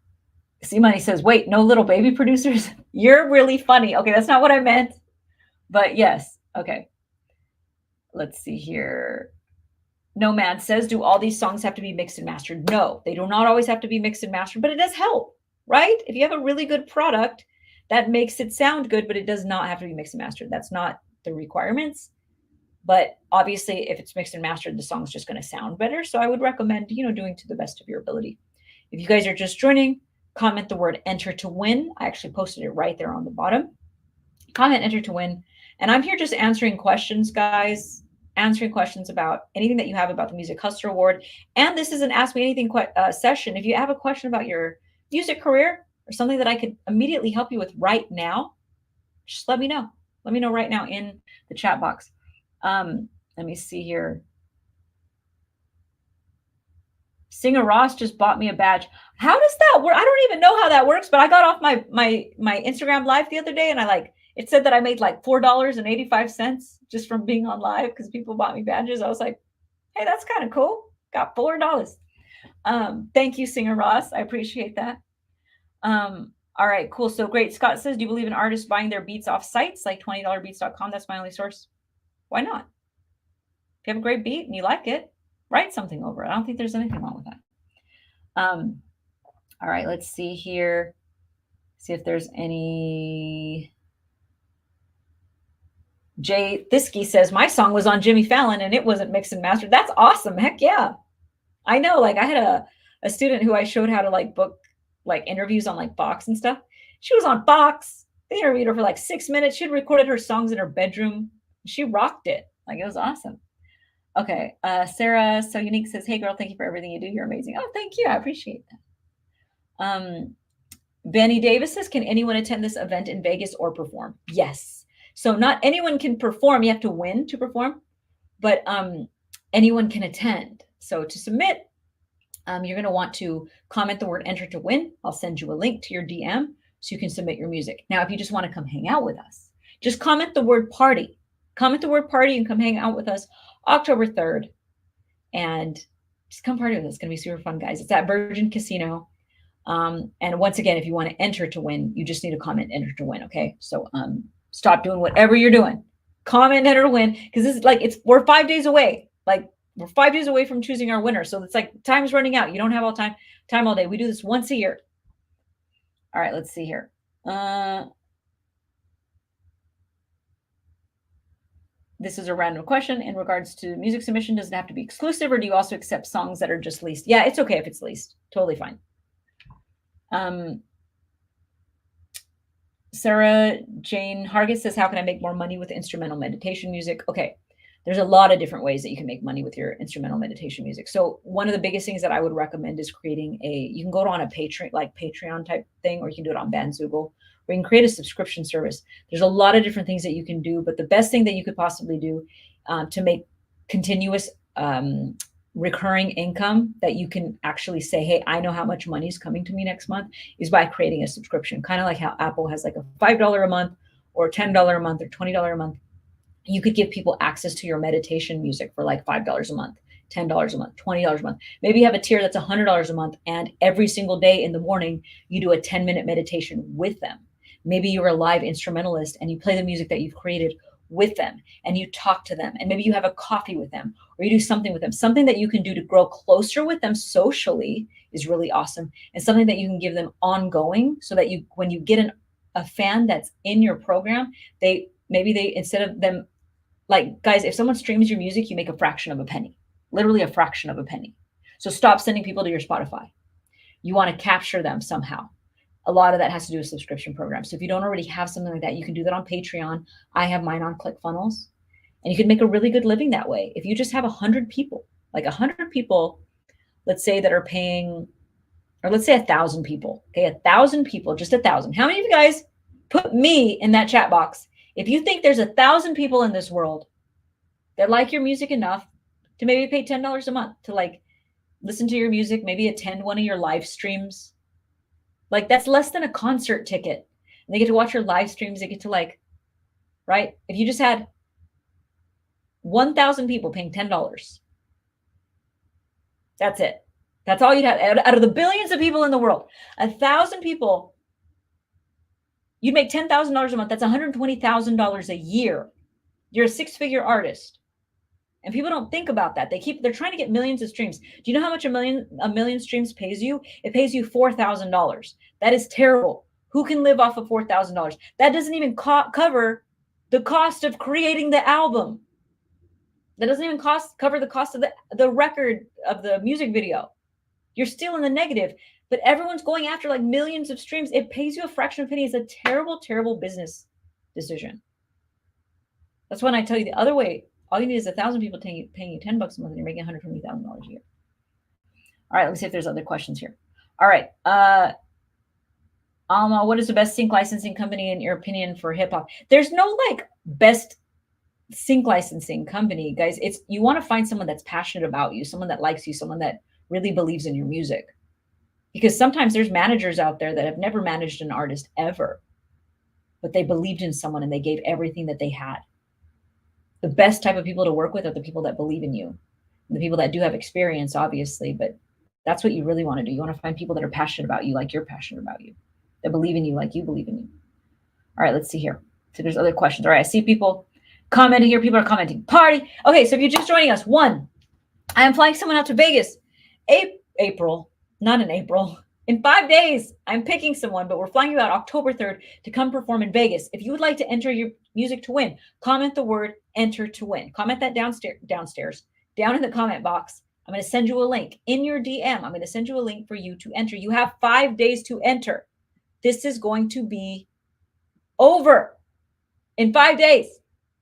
C Money says, wait, no little baby producers? You're really funny. Okay, that's not what I meant. But yes. Okay. Let's see here. Nomad says, do all these songs have to be mixed and mastered? No, they do not always have to be mixed and mastered, but it does help, right? If you have a really good product, that makes it sound good, but it does not have to be mixed and mastered. That's not the requirements. But obviously, if it's mixed and mastered, the song's just going to sound better. So I would recommend, doing to the best of your ability. If you guys are just joining, comment the word enter to win. I actually posted it right there on the bottom. Comment enter to win. And I'm here just answering questions, guys, answering questions about anything that you have about the Music Hustler Award. And this is an Ask Me Anything session. If you have a question about your music career or something that I could immediately help you with right now, just let me know. Let me know right now in the chat box. Let me see here. Singer Ross just bought me a badge. How does that work? I don't even know how that works, but I got off my Instagram live the other day and it said that I made like $4.85 just from being on live because people bought me badges. I was like, hey, that's kind of cool. Got $4. Thank you, Singer Ross. I appreciate that. All right, cool. So great. Scott says, do you believe in artists buying their beats off sites like $20beats.com? That's my only source. Why not? If you have a great beat and you like it, write something over it. I don't think there's anything wrong with that. All right, let's see here. See if there's any. Jay Thisky says, my song was on Jimmy Fallon and it wasn't mixed and mastered. That's awesome. Heck yeah. I know. Like I had a student who I showed how to book interviews on Fox and stuff. She was on Fox. They interviewed her for 6 minutes. She had recorded her songs in her bedroom. She rocked it. It was awesome. Okay. Sarah So Unique says, hey girl, thank you for everything you do. You're amazing. Oh, thank you. I appreciate that. Benny Davis says, can anyone attend this event in Vegas or perform? Yes. So not anyone can perform. You have to win to perform, but anyone can attend. So to submit, you're going to want to comment the word enter to win. I'll send you a link to your DM so you can submit your music. Now, if you just want to come hang out with us, just comment the word party. Comment the word party and come hang out with us October 3rd. And just come party with us. It's going to be super fun, guys. It's at Virgin Casino. And once again, if you want to enter to win, you just need to comment enter to win. Okay. So stop doing whatever you're doing. Comment enter to win. Because this is we're 5 days away. We're 5 days away from choosing our winner. So it's time's running out. You don't have all time all day. We do this once a year. All right, let's see here. This is a random question in regards to music submission. Does it have to be exclusive or do you also accept songs that are just leased? Yeah, it's okay if it's leased. Totally fine. Sarah Jane Hargis says, how can I make more money with instrumental meditation music? Okay. There's a lot of different ways that you can make money with your instrumental meditation music. So one of the biggest things that I would recommend is creating you can go on a Patreon type thing, or you can do it on Bandzoogle, where you can create a subscription service. There's a lot of different things that you can do, but the best thing that you could possibly do to make continuous recurring income that you can actually say, hey, I know how much money is coming to me next month, is by creating a subscription. Kind of like how Apple has a $5 a month or $10 a month or $20 a month. You could give people access to your meditation music for $5 a month, $10 a month, $20 a month. Maybe you have a tier that's $100 a month, and every single day in the morning, you do a 10-minute meditation with them. Maybe you're a live instrumentalist and you play the music that you've created with them and you talk to them, and maybe you have a coffee with them or you do something with them. Something that you can do to grow closer with them socially is really awesome, and something that you can give them ongoing so that when you get a fan that's in your program, instead of them, guys, if someone streams your music, you make a fraction of a penny, literally a fraction of a penny. So stop sending people to your Spotify. You want to capture them somehow. A lot of that has to do with subscription programs. So if you don't already have something like that, you can do that on Patreon. I have mine on ClickFunnels, and you can make a really good living that way. If you just have 100 people, 100 people, let's say that are paying, or let's say 1,000 people. Okay, 1,000 people, just 1,000. How many of you guys put me in that chat box? If you think there's 1,000 people in this world that like your music enough to maybe pay $10 a month to listen to your music, maybe attend one of your live streams, that's less than a concert ticket. And they get to watch your live streams. They get to right? If you just had 1,000 people paying $10, that's it. That's all you'd have out of the billions of people in the world. 1,000 people, you'd make $10,000 a month. That's $120,000 a year. You're a 6-figure artist. And people don't think about that. They're trying to get millions of streams. Do you know how much a million streams pays you? It pays you $4,000. That is terrible. Who can live off of $4,000? That doesn't even cover the cost of creating the album. That doesn't even cover the cost of the record of the music video. You're still in the negative, but everyone's going after like millions of streams. It pays you a fraction of a penny. It's a terrible, terrible business decision. That's when I tell you the other way. All you need is 1,000 people paying you $10 a month, and you're making $120,000 a year. All right, let me see if there's other questions here. All right. Alma, what is the best sync licensing company in your opinion for hip hop? There's no like best sync licensing company, guys. It's you want to find someone that's passionate about you, someone that likes you, someone that really believes in your music. Because sometimes there's managers out there that have never managed an artist ever, but they believed in someone and they gave everything that they had. The best type of people to work with are the people that believe in you, the people that do have experience, obviously, but that's what you really want to do. You want to find people that are passionate about you, like you're passionate about you, that believe in you, like you believe in you. All right, let's see here. So there's other questions. All right, I see people commenting here. People are commenting. Party. Okay, so if you're just joining us, one, I am flying someone out to Vegas. April, not in April. In 5 days, I'm picking someone, but we're flying you out October 3rd to come perform in Vegas. If you would like to enter your music to win, comment the word enter to win. Comment that downstairs, down in the comment box. I'm going to send you a link in your DM. I'm going to send you a link for you to enter. You have 5 days to enter. This is going to be over in 5 days.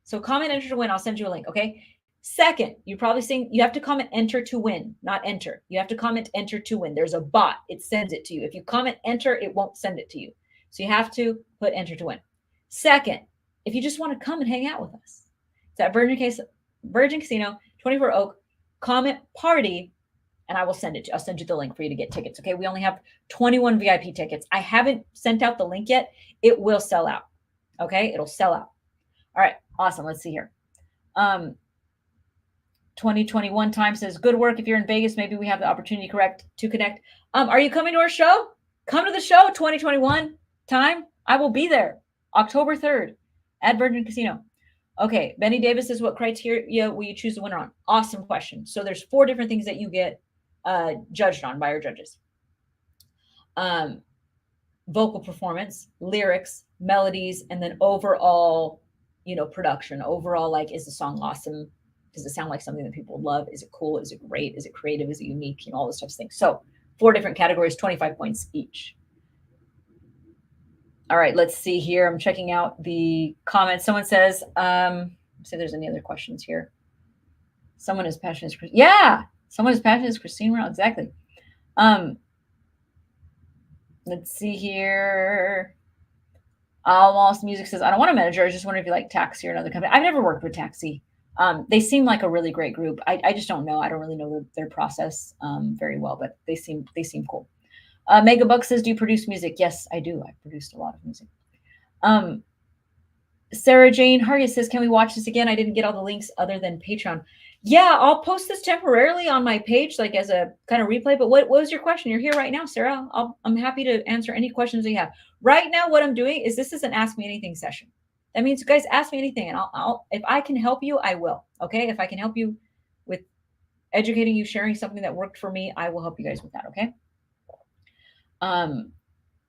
So comment enter to win. I'll send you a link. Okay. Second, you're probably saying you have to comment enter to win, not enter. You have to comment enter to win. There's a bot. It sends it to you. If you comment enter, it won't send it to you. So you have to put enter to win. Second, if you just want to come and hang out with us, it's at Virgin Casino, 24 Oak, comment party, and I will send it to you. I'll send you the link for you to get tickets. Okay. We only have 21 VIP tickets. I haven't sent out the link yet. It will sell out. Okay. It'll sell out. All right. Awesome. Let's see here. 2021 time says, good work. If you're in Vegas, maybe we have the opportunity to connect. Are you coming to our show? Come to the show 2021 time. I will be there October 3rd at Virgin Casino. Okay. Benny Davis says, what criteria will you choose the winner on? Awesome question. So there's 4 different things that you get judged on by our judges. Vocal performance, lyrics, melodies, and then overall, production. Overall, like, is the song awesome? Does it sound like something that people love? Is it cool? Is it great? Is it creative? Is it unique? All those types of things. So 4 different categories, 25 points each. All right, let's see here. I'm checking out the comments. Someone says, let's see if there's any other questions here. Someone is passionate as yeah, someone is passionate as Christine Morel. Exactly. Let's see here. Almost Music says, I don't want a manager. I just wonder if you like Taxi or another company. I've never worked with Taxi. They seem like a really great group. I just don't know. I don't really know their process very well, but they seem cool. Mega Buck says, do you produce music? Yes, I do. I produced a lot of music. Sarah Jane Harriet says, can we watch this again? I didn't get all the links other than Patreon. Yeah, I'll post this temporarily on my page, like as a kind of replay. But what was your question? You're here right now, Sarah. I'm happy to answer any questions you have. Right now, what I'm doing is this is an Ask Me Anything session. That means you guys ask me anything, and I'll if I can help you, I will. Okay, if I can help you with educating you, sharing something that worked for me, I will help you guys with that. Okay.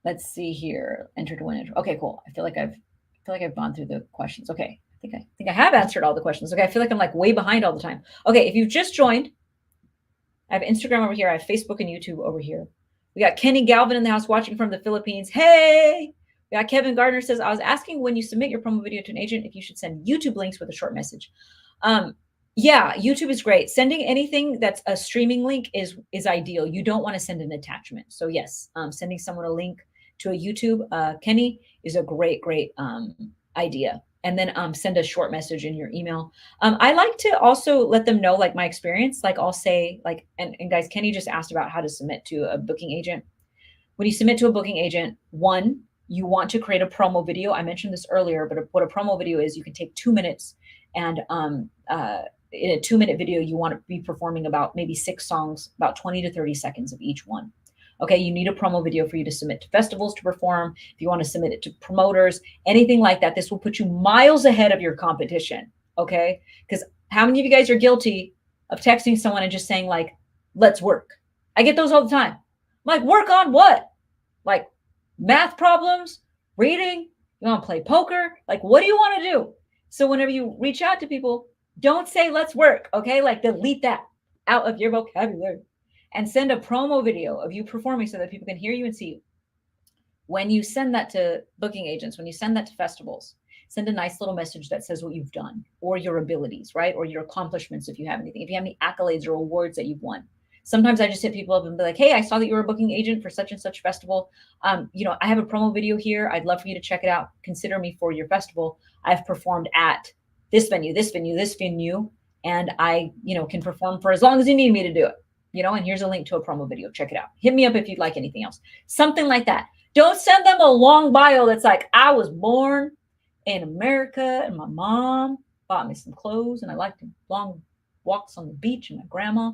Let's see here. Enter to win. Okay, cool. I feel like I've gone through the questions. Okay. I think I have answered all the questions. Okay. I feel like I'm like way behind all the time. Okay. If you've just joined, I have Instagram over here. I have Facebook and YouTube over here. We got Kenny Galvin in the house watching from the Philippines. Hey, we got Kevin Gardner says, I was asking when you submit your promo video to an agent, if you should send YouTube links with a short message. Yeah, YouTube is great. Sending anything that's a streaming link is ideal. You don't want to send an attachment. So yes, sending someone a link to a YouTube, Kenny, is a great idea. And then send a short message in your email. I like to also let them know, like, my experience. Like, I'll say, like, and guys, Kenny just asked about how to submit to a booking agent. When you submit to a booking agent, one, you want to create a promo video. I mentioned this earlier, but what a promo video is, you can take 2 minutes, and in a 2-minute video, you want to be performing about maybe 6 songs, about 20 to 30 seconds of each one. Okay, you need a promo video for you to submit to festivals to perform. If you want to submit it to promoters, anything like that, this will put you miles ahead of your competition. Okay, because how many of you guys are guilty of texting someone and just saying, like, let's work? I get those all the time. I'm like, work on what? Like, math problems, reading? You want to play poker? Like, what do you want to do? So whenever you reach out to people, Don't say let's work, okay? Like delete that out of your vocabulary and send a promo video of you performing so that people can hear you and see you. When you send that to booking agents, when you send that to festivals, send a nice little message that says what you've done or your abilities, right? Or your accomplishments if you have anything, if you have any accolades or awards that you've won. Sometimes I just hit people up and be like, hey, I saw that you were a booking agent for such and such festival. I have a promo video here. I'd love for you to check it out. Consider me for your festival. I've performed at this venue, this venue, this venue, and I, can perform for as long as you need me to do it. And here's a link to a promo video. Check it out. Hit me up if you'd like anything else. Something like that. Don't send them a long bio that's like, I was born in America and my mom bought me some clothes and I liked long walks on the beach and my grandma,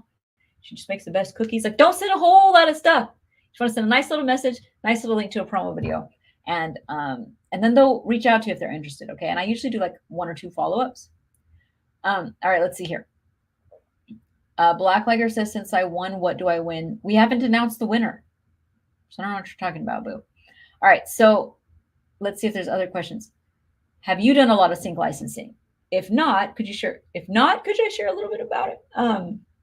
she just makes the best cookies. Like, don't send a whole lot of stuff. You just want to send a nice little message, nice little link to a promo video. And then they'll reach out to you if they're interested. Okay. And I usually do like 1 or 2 follow-ups. All right, let's see here. Blacklegger says, since I won, what do I win? We haven't announced the winner. So I don't know what you're talking about, boo. All right, so let's see if there's other questions. Have you done a lot of sync licensing? If not, could you share? If not, could I share a little bit about it?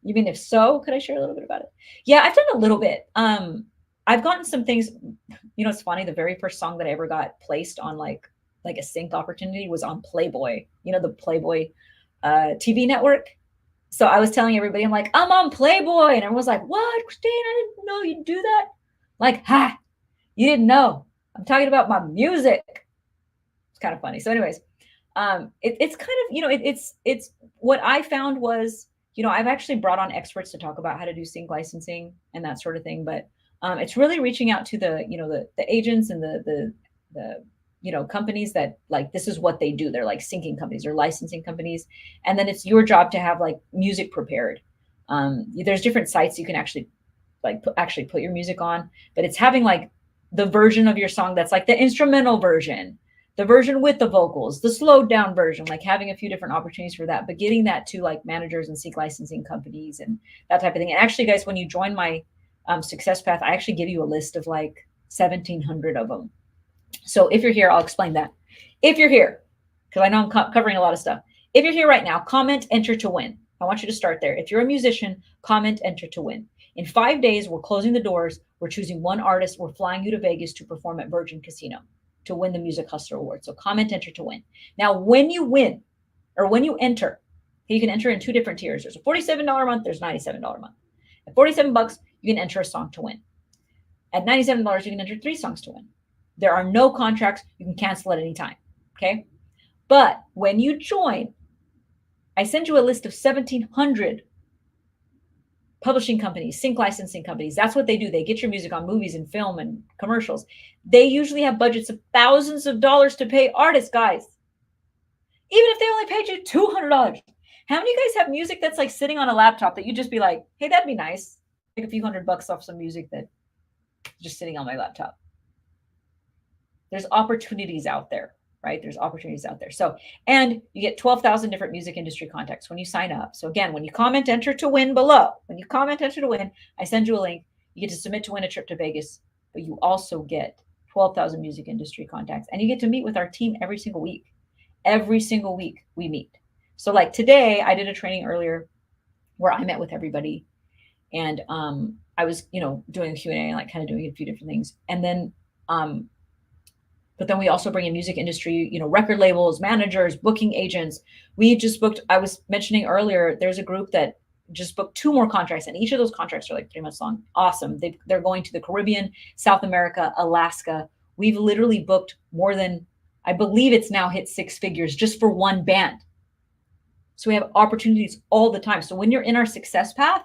You mean if so, could I share a little bit about it? Yeah, I've done a little bit. I've gotten some things. It's funny. The very first song that I ever got placed on like a sync opportunity was on Playboy. The Playboy TV network. So I was telling everybody, I'm like, I'm on Playboy, and everyone was like, "What, Christine? I didn't know you'd do that." Like, ha, you didn't know. I'm talking about my music. It's kind of funny. So anyways, it's kind of, it's what I found was, I've actually brought on experts to talk about how to do sync licensing and that sort of thing. But it's really reaching out to the agents and the companies that like, this is what they do. They're like syncing companies or licensing companies. And then it's your job to have like music prepared. There's different sites you can actually put your music on, but it's having like the version of your song that's like the instrumental version, the version with the vocals, the slowed down version, like having a few different opportunities for that, but getting that to like managers and sync licensing companies and that type of thing. And actually, guys, when you join my Success Path, I actually give you a list of like 1,700 of them. So if you're here, I'll explain that. If you're here, because I know I'm covering a lot of stuff. If you're here right now, comment, enter to win. I want you to start there. If you're a musician, comment, enter to win. In 5 days, we're closing the doors. We're choosing one artist. We're flying you to Vegas to perform at Virgin Casino to win the Music Hustler Award. So comment, enter to win. Now, when you win or when you enter, you can enter in 2 different tiers. There's a $47 a month. There's a $97 a month. At $47, you can enter a song to win. At $97, you can enter 3 songs to win. There are no contracts. You can cancel at any time. Okay. But when you join, I send you a list of 1,700 publishing companies, sync licensing companies. That's what they do. They get your music on movies and film and commercials. They usually have budgets of thousands of dollars to pay artists, guys. Even if they only paid you $200. How many of you guys have music that's like sitting on a laptop that you just be like, hey, that'd be nice. Make a few $100 off some music that's just sitting on my laptop. There's opportunities out there, right? There's opportunities out there. So, and you get 12,000 different music industry contacts when you sign up. So again, when you comment, enter to win below, when you comment, enter to win, I send you a link. You get to submit to win a trip to Vegas, but you also get 12,000 music industry contacts, and you get to meet with our team every single week. Every single week we meet. So like today, I did a training earlier where I met with everybody, and I was, doing a Q&A and like kind of doing a few different things. And then, but then we also bring in music industry, record labels, managers, booking agents. We just booked, I was mentioning earlier, there's a group that just booked 2 more contracts, and each of those contracts are like 3 months long. Awesome. They're going to the Caribbean, South America, Alaska. We've literally booked more than, I believe it's now hit 6 figures just for one band. So we have opportunities all the time. So when you're in our Success Path,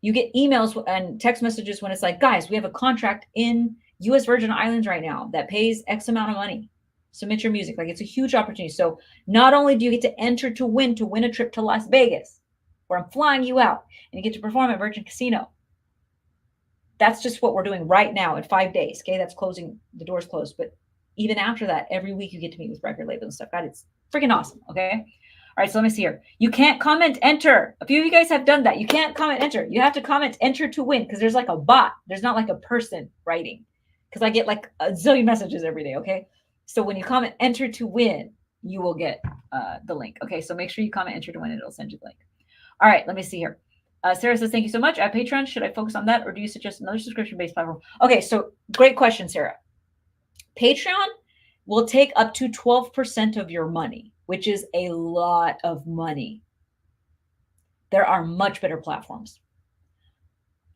you get emails and text messages when it's like, guys, we have a contract in U.S. Virgin Islands right now that pays X amount of money. Submit your music. Like, it's a huge opportunity. So not only do you get to enter to win a trip to Las Vegas, where I'm flying you out, and you get to perform at Virgin Casino. That's just what we're doing right now in 5 days. Okay, that's closing. The door's closed. But even after that, every week you get to meet with record labels and stuff. God, it's freaking awesome. Okay. All right, so let me see here. You can't comment, enter. A few of you guys have done that. You can't comment, enter. You have to comment, enter to win, because there's like a bot. There's not like a person writing, because I get like a zillion messages every day, okay? So when you comment, enter to win, you will get the link. Okay, so make sure you comment enter to win. It'll send you the link. All right, let me see here. Sarah says, thank you so much. At Patreon, should I focus on that or do you suggest another subscription-based platform? Okay, so great question, Sarah. Patreon will take up to 12% of your money, which is a lot of money. There are much better platforms.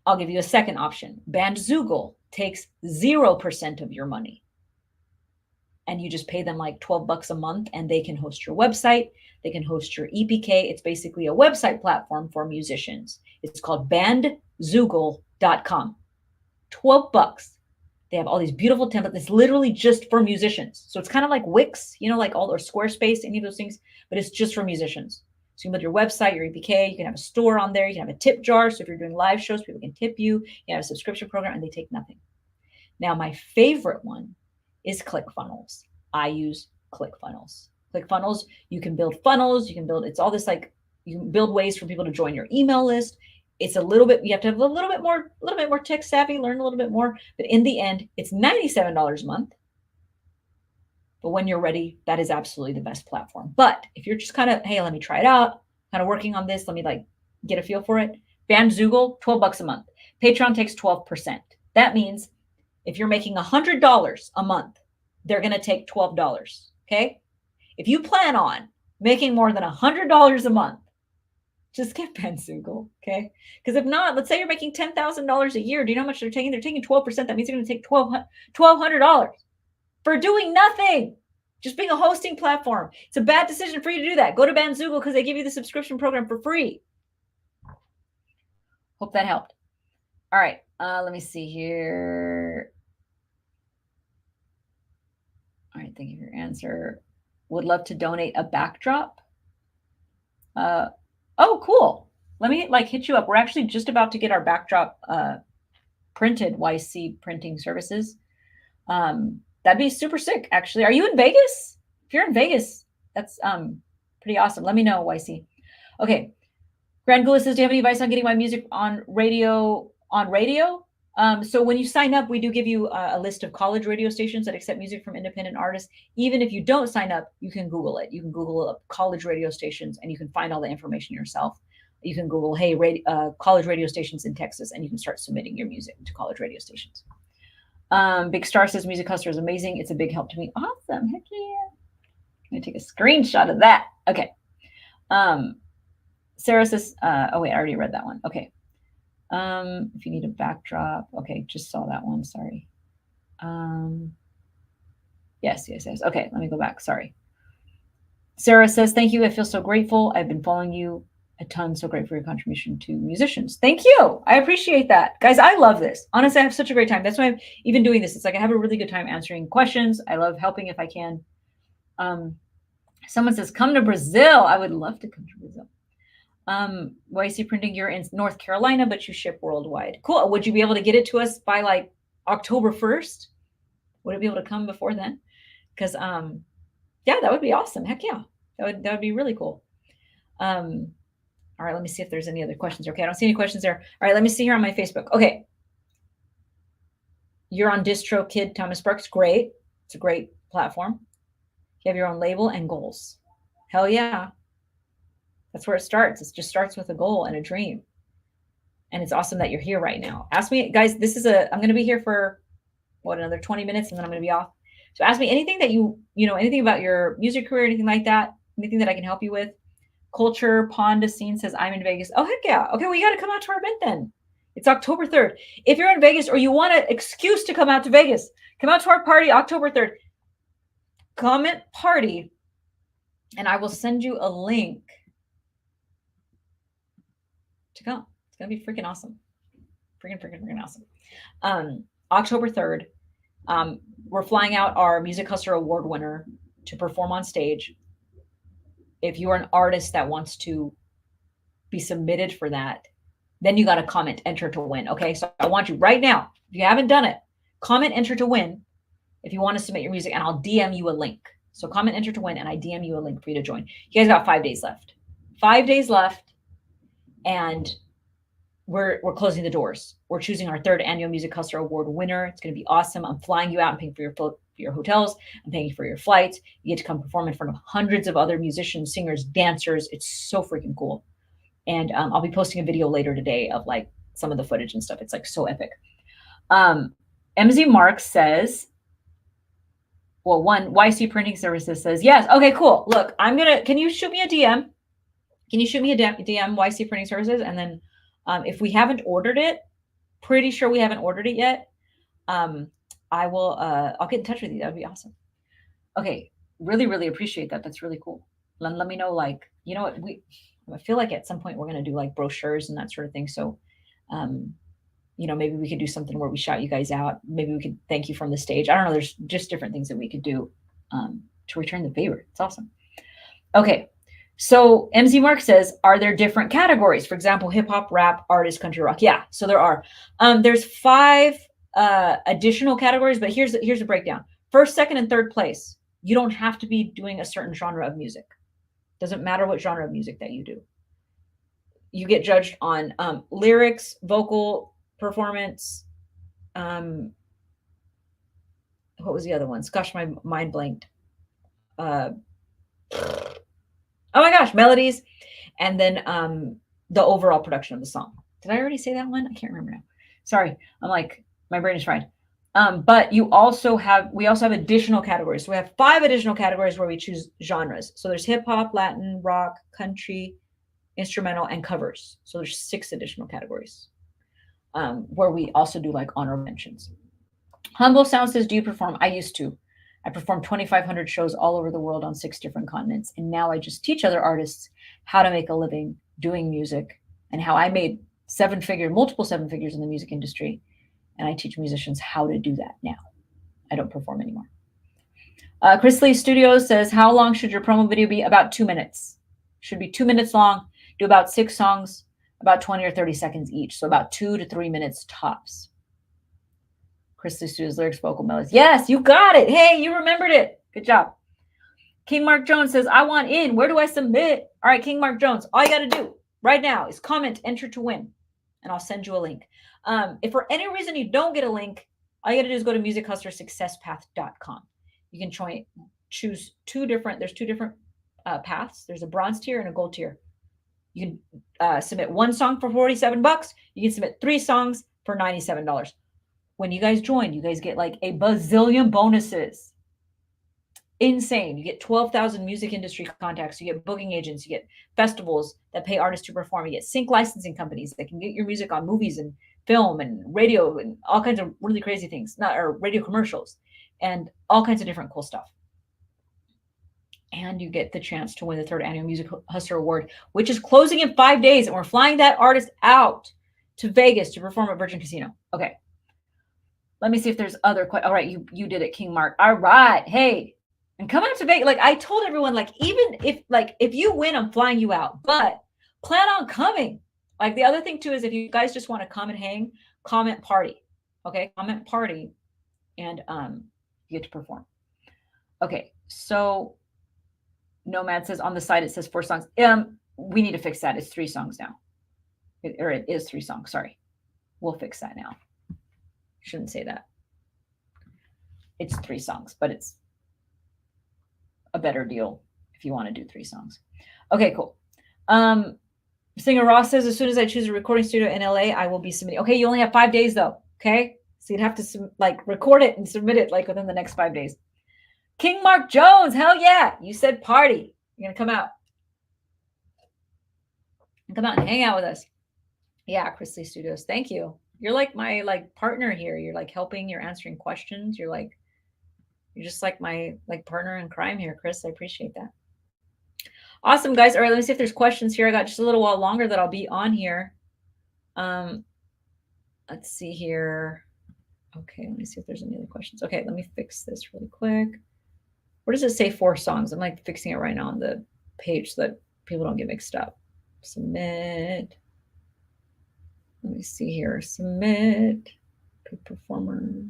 I'll give you a second option. Bandzoogle takes 0% of your money. And you just pay them like $12 a month and they can host your website. They can host your EPK. It's basically a website platform for musicians. It's called bandzoogle.com. $12. They have all these beautiful templates. It's literally just for musicians. So it's kind of like Wix, you know, like all or Squarespace, any of those things, but it's just for musicians. So you can build your website, your EPK, you can have a store on there, you can have a tip jar. So if you're doing live shows, people can tip you. You have a subscription program and they take nothing. Now, my favorite one is ClickFunnels. I use ClickFunnels. ClickFunnels, you can build funnels, you can build, it's all this like, you can build ways for people to join your email list. It's a little bit, you have to have a little bit more tech savvy, learn a little bit more. But in the end, it's $97 a month. But when you're ready, that is absolutely the best platform. But if you're just kind of, hey, let me try it out, kind of working on this, let me like get a feel for it. Bandzoogle, $12 a month. Patreon takes 12%. That means if you're making $100 a month, they're going to take $12. Okay. If you plan on making more than $100 a month, just get Bandzoogle, okay? Because if not, let's say you're making $10,000 a year. Do you know how much they're taking? They're taking 12%. That means they're going to take $1,200 for doing nothing, just being a hosting platform. It's a bad decision for you to do that. Go to Bandzoogle because they give you the subscription program for free. Hope that helped. All right, let me see here. All right, thank you for your answer. Would love to donate a backdrop. Oh, cool. Let me like hit you up. We're actually just about to get our backdrop printed, YC Printing Services. That'd be super sick, actually. Are you in Vegas? If you're in Vegas, that's pretty awesome. Let me know, YC. Okay. Grand Gula says, do you have any advice on getting my music on radio? So when you sign up, we do give you a list of college radio stations that accept music from independent artists. Even if you don't sign up, you can Google it. You can Google up college radio stations and you can find all the information yourself. You can Google, hey, college radio stations in Texas, and you can start submitting your music to college radio stations. Big Star says, Music Hustler is amazing. It's a big help to me. Awesome. Heck yeah. I'm going to take a screenshot of that. Okay. Sarah says, oh, wait, I already read that one. Okay. If you need a backdrop. Okay, just saw that one. Sorry. Yes. Okay, let me go back. Sorry. Sarah says, thank you. I feel so grateful. I've been following you a ton. So great for your contribution to musicians. Thank you. I appreciate that. Guys, I love this. Honestly, I have such a great time. That's why I'm even doing this. It's like I have a really good time answering questions. I love helping if I can. Someone says, come to Brazil. I would love to come to Brazil. YC Printing, you're in North Carolina, but you ship worldwide. Cool. Would you be able to get it to us by like October 1st? Would it be able to come before then? Because yeah, that would be awesome. Heck yeah. That would be really cool. All right, let me see if there's any other questions. Okay, I don't see any questions there. All right, let me see here on my Facebook. Okay. You're on DistroKid, Thomas Sparks. Great. It's a great platform. You have your own label and goals. Hell yeah. That's where it starts. It just starts with a goal and a dream. And it's awesome that you're here right now. Ask me, guys, I'm going to be here for another 20 minutes and then I'm going to be off. So ask me anything that you know, anything about your music career, anything like that, anything that I can help you with. Culture Ponda Scene says, I'm in Vegas. Oh, heck yeah. Okay, well, you got to come out to our event then. It's October 3rd. If you're in Vegas or you want an excuse to come out to Vegas, come out to our party October 3rd. Comment party and I will send you a link to come. It's going to be freaking awesome. Freaking awesome. October 3rd, we're flying out our Music Hustler Award winner to perform on stage. If you are an artist that wants to be submitted for that, then you got to comment, enter to win. Okay. So I want you right now, if you haven't done it, comment, enter to win if you want to submit your music and I'll DM you a link. So comment, enter to win and I DM you a link for you to join. You guys got 5 days left. 5 days left. And we're closing the doors. We're choosing our 3rd annual Music Hustler Award winner. It's going to be awesome. I'm flying you out and paying for your hotels. I'm paying for your flights. You get to come perform in front of hundreds of other musicians, singers, dancers. It's so freaking cool. And I'll be posting a video later today of like some of the footage and stuff. It's like so epic. MZ Mark says, well, one YC Printing Services says, yes. Okay, cool. Look, can you shoot me a DM? Can you shoot me a DM, YC Printing Services? And then if we haven't ordered it, pretty sure we haven't ordered it yet. I'll get in touch with you. That'd be awesome. Okay. Really, really appreciate that. That's really cool. Let me know, like, you know what, I feel like at some point we're going to do like brochures and that sort of thing. So, you know, maybe we could do something where we shout you guys out. Maybe we could thank you from the stage. I don't know. There's just different things that we could do to return the favor. It's awesome. Okay. So MZ Mark says, are there different categories? For example, hip hop, rap, artist, country, rock. Yeah. So there are. There's 5 additional categories, but here's a breakdown. 1st, 2nd, and 3rd place. You don't have to be doing a certain genre of music. Doesn't matter what genre of music that you do. You get judged on lyrics, vocal performance. What was the other ones? Gosh, my mind blanked. Oh my gosh, melodies. And then the overall production of the song. Did I already say that one? I can't remember now. Sorry. I'm like, my brain is fried. But we also have additional categories. So we have 5 additional categories where we choose genres. So there's hip hop, Latin, rock, country, instrumental, and covers. So there's 6 additional categories where we also do like honorable mentions. Humble Sound says, do you perform? I used to. I performed 2,500 shows all over the world on 6 different continents. And now I just teach other artists how to make a living doing music and how I made multiple 7 figures in the music industry. And I teach musicians how to do that now. I don't perform anymore. Chris Lee Studios says, how long should your promo video be? About 2 minutes. Should be 2 minutes long. Do about 6 songs, about 20 or 30 seconds each. So about 2 to 3 minutes tops. Chris Lee Studios, lyrics, vocal, melodies. Yes, you got it. Hey, you remembered it. Good job. King Mark Jones says, I want in. Where do I submit? All right, King Mark Jones, all you got to do right now is comment, enter to win, and I'll send you a link. If for any reason you don't get a link, all you got to do is go to musichustlersuccesspath.com. You can choose 2 different paths. There's a bronze tier and a gold tier. You can submit 1 song for $47. You can submit 3 songs for $97. When you guys join, you guys get like a bazillion bonuses. Insane. You get 12,000 music industry contacts. You get booking agents. You get festivals that pay artists to perform. You get sync licensing companies that can get your music on movies and film and radio and all kinds of really crazy things, or radio commercials and all kinds of different cool stuff. And you get the chance to win the 3rd annual Music Hustler Award, which is closing in 5 days. And we're flying that artist out to Vegas to perform at Virgin Casino. Okay. Let me see if there's other questions. All right. You did it, King Mark. All right. Hey, and come out to Vegas. Like I told everyone, like, even if you win, I'm flying you out, but plan on coming. Like the other thing too, is if you guys just want to come and hang, comment party. Okay. Comment party. And you get to perform. Okay. So Nomad says on the side, it says 4 songs. We need to fix that. It's 3 songs now. It is 3 songs. Sorry. We'll fix that now. Shouldn't say that. It's 3 songs, but it's a better deal if you want to do 3 songs. Okay, cool. Singer Ross says, as soon as I choose a recording studio in LA, I will be submitting. Okay, you only have 5 days though. Okay. So you'd have to record it and submit it like within the next 5 days. King Mark Jones. Hell yeah. You said party. You're going to come out. And come out and hang out with us. Yeah. Chris Lee Studios. Thank you. You're like my partner here. You're like helping, you're answering questions. You're just like my partner in crime here, Chris. I appreciate that. Awesome, guys. All right, let me see if there's questions here. I got just a little while longer that I'll be on here. Let's see here. Okay, let me see if there's any other questions. Okay, let me fix this really quick. Where does it say 4 songs? I'm fixing it right now on the page so that people don't get mixed up. Submit. Let me see here. Submit. Pick performer.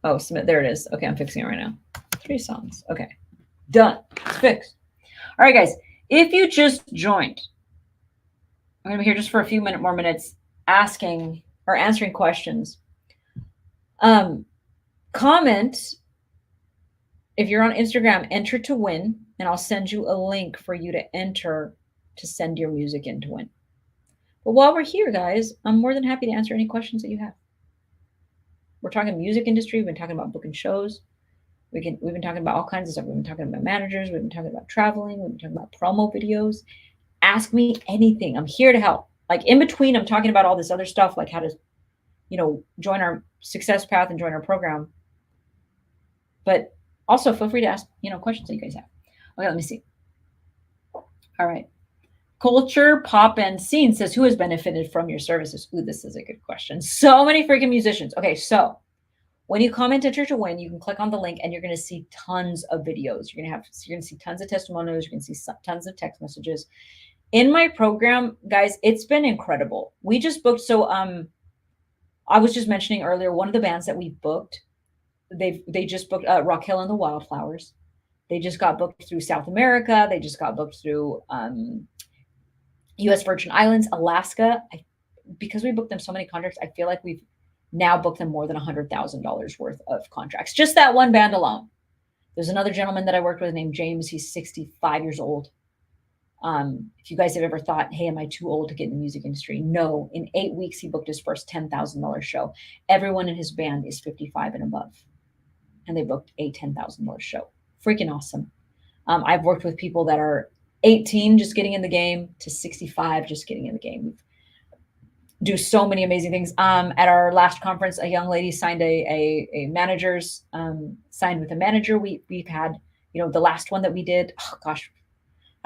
Oh, submit. There it is. Okay, I'm fixing it right now. 3 songs. Okay. Done. It's fixed. All right, guys. If you just joined, I'm going to be here just for a few more minutes asking or answering questions. Comment if you're on Instagram, enter to win, and I'll send you a link for you to enter to send your music in to win. But while we're here, guys, I'm more than happy to answer any questions that you have. We're talking music industry. We've been talking about booking shows. We've been talking about all kinds of stuff. We've been talking about managers. We've been talking about traveling. We've been talking about promo videos. Ask me anything. I'm here to help. Like in between, I'm talking about all this other stuff, like how to, join our success path and join our program. But also feel free to ask, questions that you guys have. Okay, let me see. All right. Culture Pop and Scene says, who has benefited from your services? Ooh, this is a good question. So many freaking musicians. Okay, so when you comment enter to win, you can click on the link and you're going to see tons of videos. You're going to see tons of testimonials. You're going to see tons of text messages. In my program, guys, it's been incredible. We just booked. So I was just mentioning earlier, one of the bands that we booked, they just booked Raquel and the Wildflowers. They just got booked through South America. They just got booked through U.S. Virgin Islands, Alaska. Because we booked them so many contracts, I feel like we've now booked them more than $100,000 worth of contracts. Just that one band alone. There's another gentleman that I worked with named James. He's 65 years old. If you guys have ever thought, hey, am I too old to get in the music industry? No. In 8 weeks, he booked his first $10,000 show. Everyone in his band is 55 and above. And they booked a $10,000 show. Freaking awesome. I've worked with people that are 18 just getting in the game to 65 just getting in the game. We do so many amazing things. At our last conference, a young lady signed a manager's signed with a manager. We've had, the last one that we did. Oh gosh,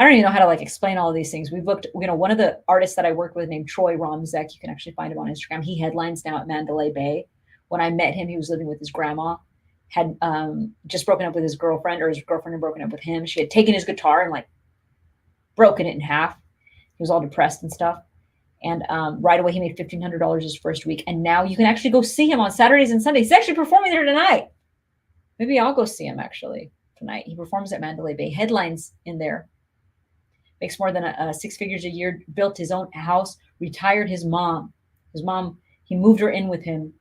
I don't even know how to like explain all of these things. We booked, one of the artists that I worked with named Troy Romzek. You can actually find him on Instagram. He headlines now at Mandalay Bay. When I met him, he was living with his grandma, had just broken up with his girlfriend, or his girlfriend had broken up with him. She had taken his guitar and like broken it in half. He was all depressed and stuff. And right away, he made $1,500 his first week. And now you can actually go see him on Saturdays and Sundays. He's actually performing there tonight. Maybe I'll go see him actually tonight. He performs at Mandalay Bay, headlines in there. Makes more than 6 figures a year, built his own house, retired his mom. He moved her in with him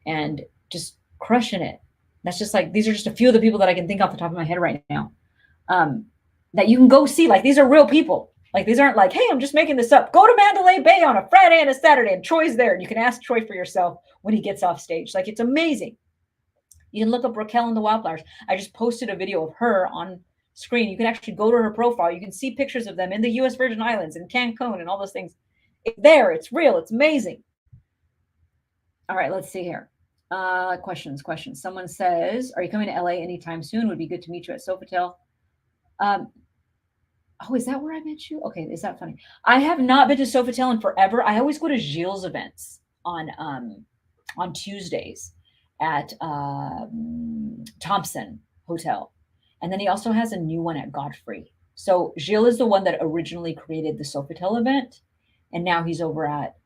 and just crushing it. That's just like, these are just a few of the people that I can think off the top of my head right now that you can go see. Like, these are real people. Like, these aren't like, hey, I'm just making this up. Go to Mandalay Bay on a Friday and a Saturday, and Troy's there. And you can ask Troy for yourself when he gets off stage. Like, it's amazing. You can look up Raquel and the Wildflowers. I just posted a video of her on screen. You can actually go to her profile. You can see pictures of them in the U.S. Virgin Islands and Cancun and all those things. It's there. It's real. It's amazing. All right, let's see here. Questions. Someone says, are you coming to LA anytime soon? Would be good to meet you at Sofitel. Oh, is that where I met you? Okay, is that funny? I have not been to Sofitel in forever. I always go to Gilles events on Tuesdays at Thompson Hotel. And then he also has a new one at Godfrey. So Gilles is the one that originally created the Sofitel event. And now he's over at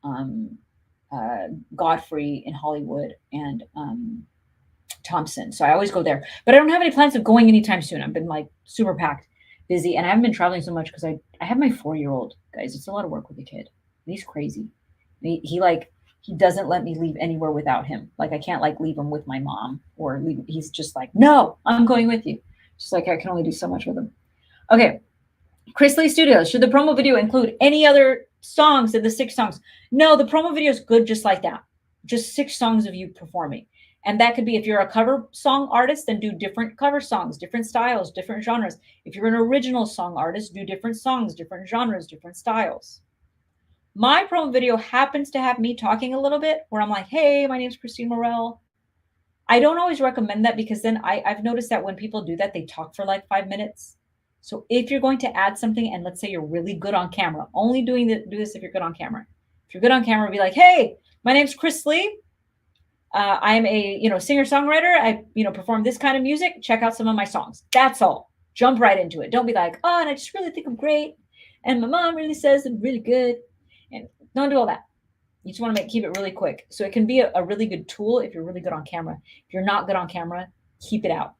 Godfrey in Hollywood and Thompson. So I always go there. But I don't have any plans of going anytime soon. I've been like super packed, busy. And I haven't been traveling so much because I have my 4-year-old, guys. It's a lot of work with a kid. He's crazy. He doesn't let me leave anywhere without him. Like, I can't like leave him with my mom or leave. He's just like, no, I'm going with you. Just like I can only do so much with him. Okay. Chris Lee Studios. Should the promo video include any other songs than the 6 songs? No, the promo video is good just like that. Just 6 songs of you performing. And that could be, if you're a cover song artist, then do different cover songs, different styles, different genres. If you're an original song artist, do different songs, different genres, different styles. My promo video happens to have me talking a little bit where I'm like, hey, my name's Christine Morel. I don't always recommend that because then I've noticed that when people do that, they talk for like 5 minutes. So if you're going to add something, and let's say you're really good on camera, only do this if you're good on camera. If you're good on camera, be like, hey, my name's Chris Lee. I'm a singer-songwriter. I perform this kind of music. Check out some of my songs. That's all. Jump right into it. Don't be like, oh, and I just really think I'm great, and my mom really says I'm really good. And don't do all that. You just want to keep it really quick. So it can be a really good tool if you're really good on camera. If you're not good on camera, keep it out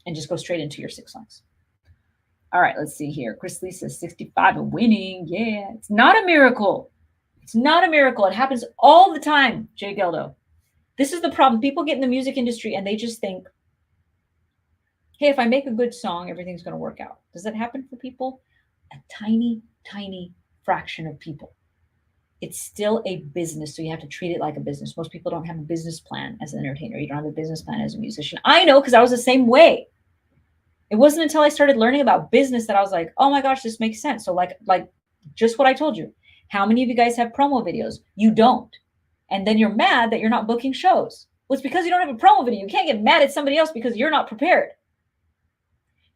and just go straight into your 6 songs. All right, let's see here. Chris Lee says 65 and winning. Yeah, it's not a miracle. It's not a miracle. It happens all the time, Jay Geldo. This is the problem. People get in the music industry and they just think, hey, if I make a good song, everything's going to work out. Does that happen for people? A tiny, tiny fraction of people. It's still a business, so you have to treat it like a business. Most people don't have a business plan as an entertainer. You don't have a business plan as a musician. I know, because I was the same way. It wasn't until I started learning about business that I was like, oh my gosh, this makes sense. So like just what I told you. How many of you guys have promo videos? You don't. And then you're mad that you're not booking shows. Well, it's because you don't have a promo video. You can't get mad at somebody else because you're not prepared.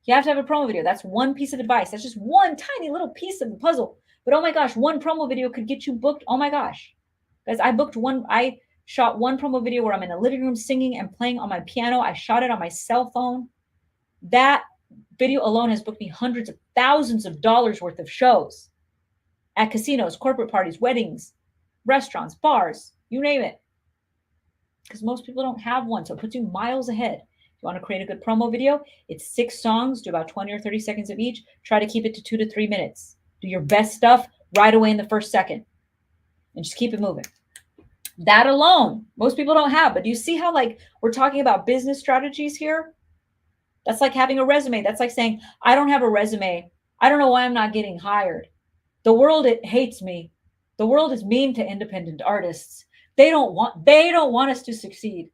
You have to have a promo video. That's one piece of advice. That's just one tiny little piece of the puzzle. But oh my gosh, one promo video could get you booked. Oh my gosh. Guys, I shot one promo video where I'm in a living room singing and playing on my piano. I shot it on my cell phone. That video alone has booked me hundreds of thousands of dollars worth of shows at casinos, corporate parties, weddings, restaurants, bars, you name it. Because most people don't have one, so it puts you miles ahead. You want to create a good promo video? It's 6 songs, do about 20 or 30 seconds of each. Try to keep it to 2 to 3 minutes. Do your best stuff right away in the first second. And just keep it moving. That alone, most people don't have. But do you see how we're talking about business strategies here? That's like having a resume. That's like saying, I don't have a resume. I don't know why I'm not getting hired. The world, it hates me. The world is mean to independent artists. They don't want us to succeed.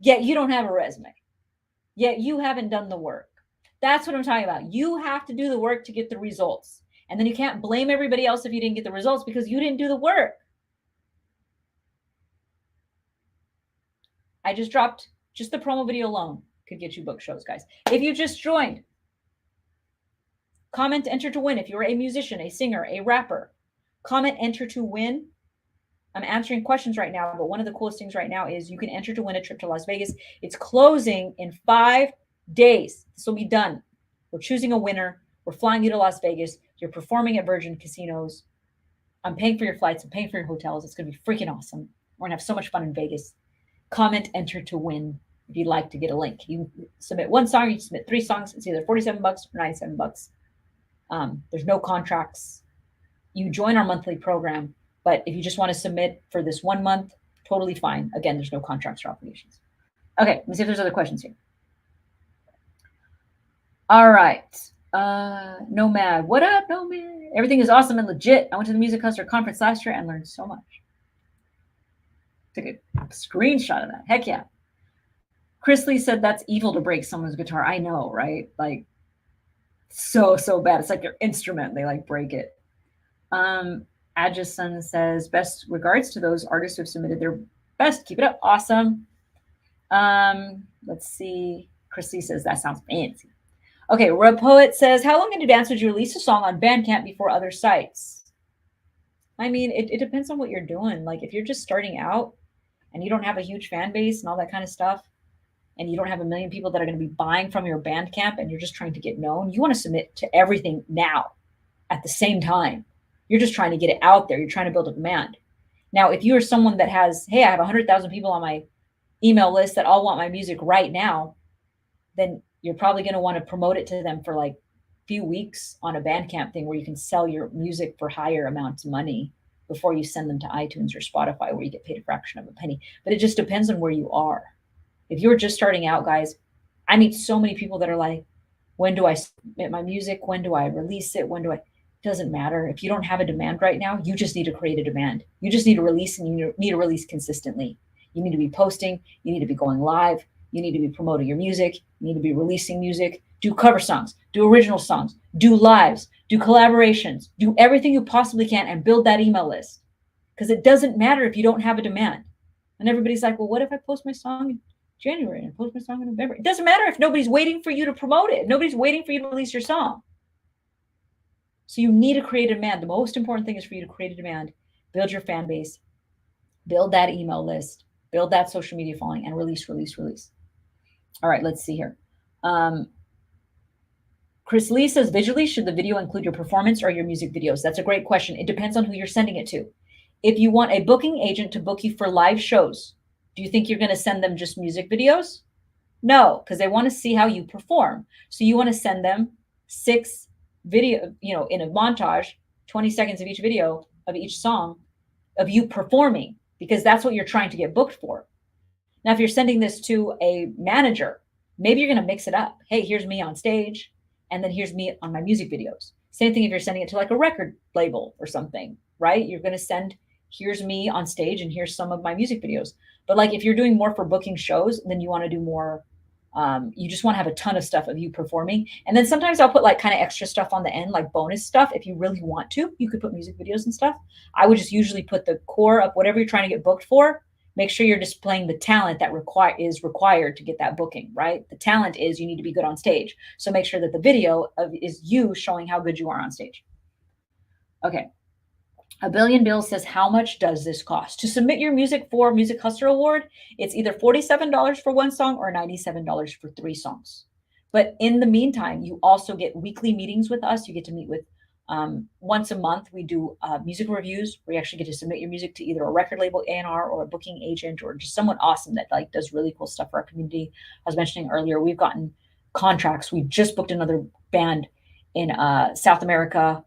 Yet you don't have a resume. Yet you haven't done the work. That's what I'm talking about. You have to do the work to get the results. And then you can't blame everybody else if you didn't get the results because you didn't do the work. I just dropped just the promo video alone could get you book shows, guys. If you just joined, comment enter to win. If you're a musician, a singer, a rapper, comment enter to win. I'm answering questions right now, but one of the coolest things right now is you can enter to win a trip to Las Vegas. It's closing in 5 days. This will be done. We're choosing a winner. We're flying you to Las Vegas. You're performing at Virgin Casinos. I'm paying for your flights. I'm paying for your hotels. It's going to be freaking awesome. We're going to have so much fun in Vegas. Comment enter to win if you'd like to get a link. You submit 1 song, you submit 3 songs. It's either $47 or $97. There's no contracts. You join our monthly program, but if you just want to submit for this 1 month, totally fine. Again, there's no contracts or obligations. Okay, let me see if there's other questions here. All right. Nomad, what up, Nomad? Everything is awesome and legit. I went to the Music Hustler conference last year and learned so much. Took a screenshot of that. Heck yeah. Chris Lee said that's evil to break someone's guitar. I know, right? Like, so bad. It's like their instrument. They break it. Adjison says, best regards to those artists who have submitted their best. Keep it up. Awesome. Let's see. Chris Lee says, that sounds fancy. Okay, Rub Poet says, how long in advance would you release a song on Bandcamp before other sites? I mean, it depends on what you're doing. Like, if you're just starting out and you don't have a huge fan base and all that kind of stuff, and you don't have a million people that are going to be buying from your Bandcamp and you're just trying to get known, you want to submit to everything now at the same time. You're just trying to get it out there. You're trying to build a demand. Now, if you're someone that has, hey, I have 100,000 people on my email list that all want my music right now, then you're probably going to want to promote it to them for a few weeks on a Bandcamp thing where you can sell your music for higher amounts of money before you send them to iTunes or Spotify where you get paid a fraction of a penny. But it just depends on where you are. If you're just starting out, guys, I meet so many people that are like, when do I submit my music? When do I release it? It doesn't matter. If you don't have a demand right now, you just need to create a demand. You just need to release, and you need to release consistently. You need to be posting. You need to be going live. You need to be promoting your music. You need to be releasing music. Do cover songs. Do original songs. Do lives. Do collaborations. Do everything you possibly can and build that email list. Because it doesn't matter if you don't have a demand. And everybody's like, well, what if I post my song in January and post my song in November? It doesn't matter if nobody's waiting for you to promote it. Nobody's waiting for you to release your song. So you need to create a demand. The most important thing is for you to create a demand, build your fan base, build that email list, build that social media following, and release. All right, let's see here. Chris Lee says, visually, should the video include your performance or your music videos? That's a great question. It depends on who you're sending it to. If you want a booking agent to book you for live shows, do you think you're going to send them just music videos? No, because they want to see how you perform. So you want to send them 6 video, in a montage, 20 seconds of each video of each song of you performing, because that's what you're trying to get booked for. Now, if you're sending this to a manager, maybe you're going to mix it up. Hey, here's me on stage, and then here's me on my music videos. Same thing if you're sending it to like a record label or something, right? You're going to send, here's me on stage and here's some of my music videos. But like if you're doing more for booking shows, then you want to do more. You just want to have a ton of stuff of you performing. And then sometimes I'll put like kind of extra stuff on the end, like bonus stuff. If you really want to, you could put music videos and stuff. I would just usually put the core of whatever you're trying to get booked for. Make sure you're displaying the talent that is required to get that booking, right? The talent is you need to be good on stage. So make sure that the video is you showing how good you are on stage. Okay. A Billion Bills says, how much does this cost? To submit your music for Music Hustler Award, it's either $47 for one song or $97 for 3 songs. But in the meantime, you also get weekly meetings with us. You get to meet with once a month. We do music reviews where you actually get to submit your music to either a record label, A&R, or a booking agent, or just someone awesome that like does really cool stuff for our community. I was mentioning earlier, we've gotten contracts. We just booked another band in South America,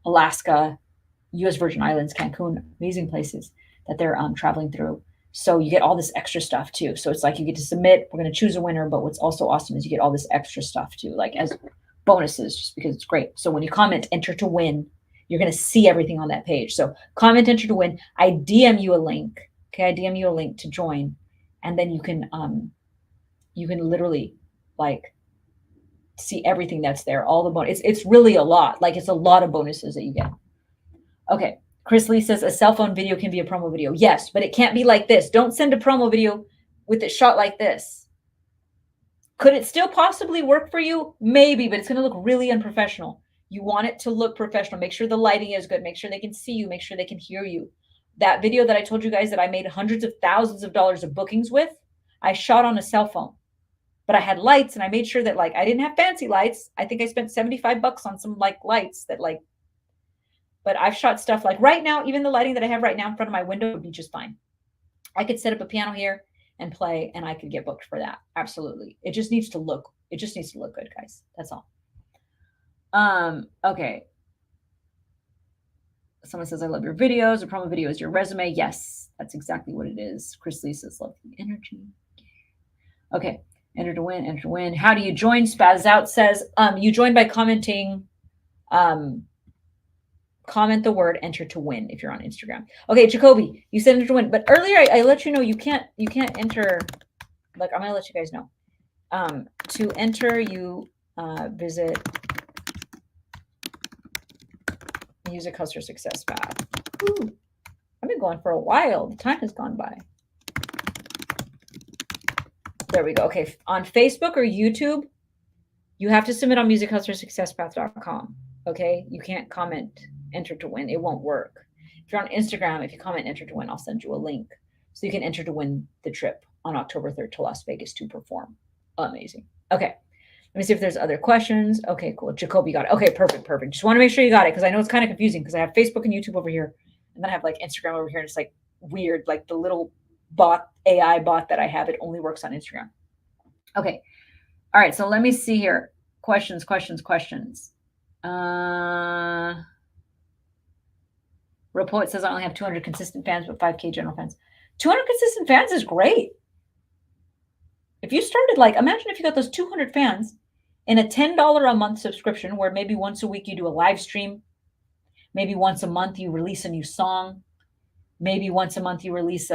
Alaska, U.S. Virgin Islands, Cancun, amazing places that they're traveling through. So you get all this extra stuff too. So it's like you get to submit, we're going to choose a winner, but what's also awesome is you get all this extra stuff too, like as bonuses, just because it's great. So when you comment, enter to win, you're going to see everything on that page. So comment, enter to win. I DM you a link. Okay. I DM you a link to join. And then you can literally like see everything that's there. All the bonus. It's really a lot. Like it's a lot of bonuses that you get. Okay. Chris Lee says a cell phone video can be a promo video. Yes, but it can't be like this. Don't send a promo video with it shot like this. Could it still possibly work for you? Maybe, but it's going to look really unprofessional. You want it to look professional. Make sure the lighting is good. Make sure they can see you. Make sure they can hear you. That video that I told you guys that I made hundreds of thousands of dollars of bookings with, I shot on a cell phone. But I had lights and I made sure that like I didn't have fancy lights. I think I spent $75 on some like lights that like, but I've shot stuff like right now, even the lighting that I have right now in front of my window would be just fine. I could set up a piano here and play and I could get booked for that. Absolutely. It just needs to look good, guys. That's all. Okay. Someone says, I love your videos. A promo video is your resume. Yes, that's exactly what it is. Chris Lee says, love the energy. Okay. Enter to win, enter to win. How do you join? Spaz Out says, you join by commenting, comment the word enter to win if you're on Instagram. Okay, Jacoby, you said enter to win, but earlier I let you know you can't enter. Like I'm gonna let you guys know. To enter, you visit Music Hustler Success Path. Ooh, I've been going for a while. The time has gone by. There we go. Okay, on Facebook or YouTube, you have to submit on musichustlersuccesspath.com. Okay, you can't comment enter to win. It won't work. If you're on Instagram, if you comment enter to win, I'll send you a link so you can enter to win the trip on October 3rd to Las Vegas to perform. Amazing. Okay. Let me see if there's other questions. Okay, cool. Jacoby got it. Okay, perfect. Just want to make sure you got it because I know it's kind of confusing because I have Facebook and YouTube over here and then I have like Instagram over here and it's like weird. Like the little AI bot that I have, it only works on Instagram. Okay. All right. So let me see here. Questions. Real Poet says I only have 200 consistent fans, but 5K general fans. 200 consistent fans is great. If you started like, imagine if you got those 200 fans in a $10 a month subscription where maybe once a week you do a live stream. Maybe once a month you release a new song. Maybe once a month you release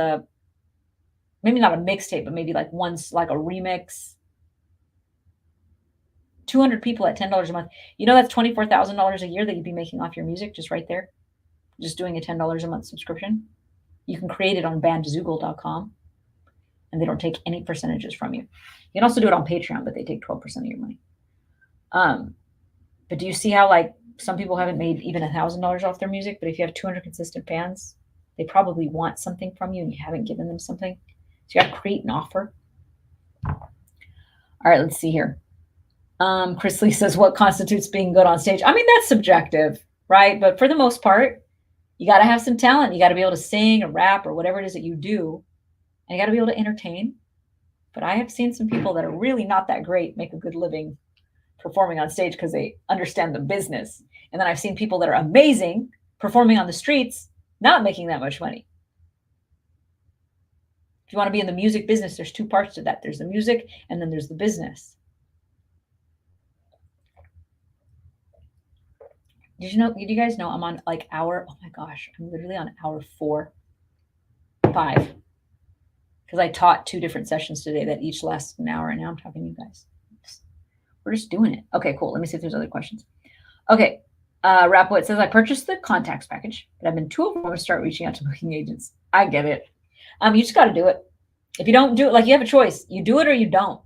maybe not a mixtape, but maybe like once like a remix. 200 people at $10 a month. You know, that's $24,000 a year that you'd be making off your music just right there. Just doing a $10 a month subscription. You can create it on bandzoogle.com and they don't take any percentages from you. You can also do it on Patreon, but they take 12% of your money. But do you see how like some people haven't made even $1,000 off their music, but if you have 200 consistent fans, they probably want something from you and you haven't given them something. So you got to create an offer. All right, let's see here. Chris Lee says, what constitutes being good on stage? I mean, that's subjective, right? But for the most part, you got to have some talent. You got to be able to sing or rap or whatever it is that you do. And you got to be able to entertain. But I have seen some people that are really not that great make a good living performing on stage because they understand the business. And then I've seen people that are amazing performing on the streets not making that much money. If you want to be in the music business, there's two parts to that. There's the music and then there's the business. Did you guys know I'm on like hour, oh my gosh, I'm literally on hour 4, 5. Because I taught 2 different sessions today that each last an hour, and now I'm talking to you guys. We're just doing it. Okay, cool. Let me see if there's other questions. Okay. Rapowit says, I purchased the contacts package, but I've been too overwhelmed to start reaching out to booking agents. I get it. You just got to do it. If you don't do it, like you have a choice, you do it or you don't.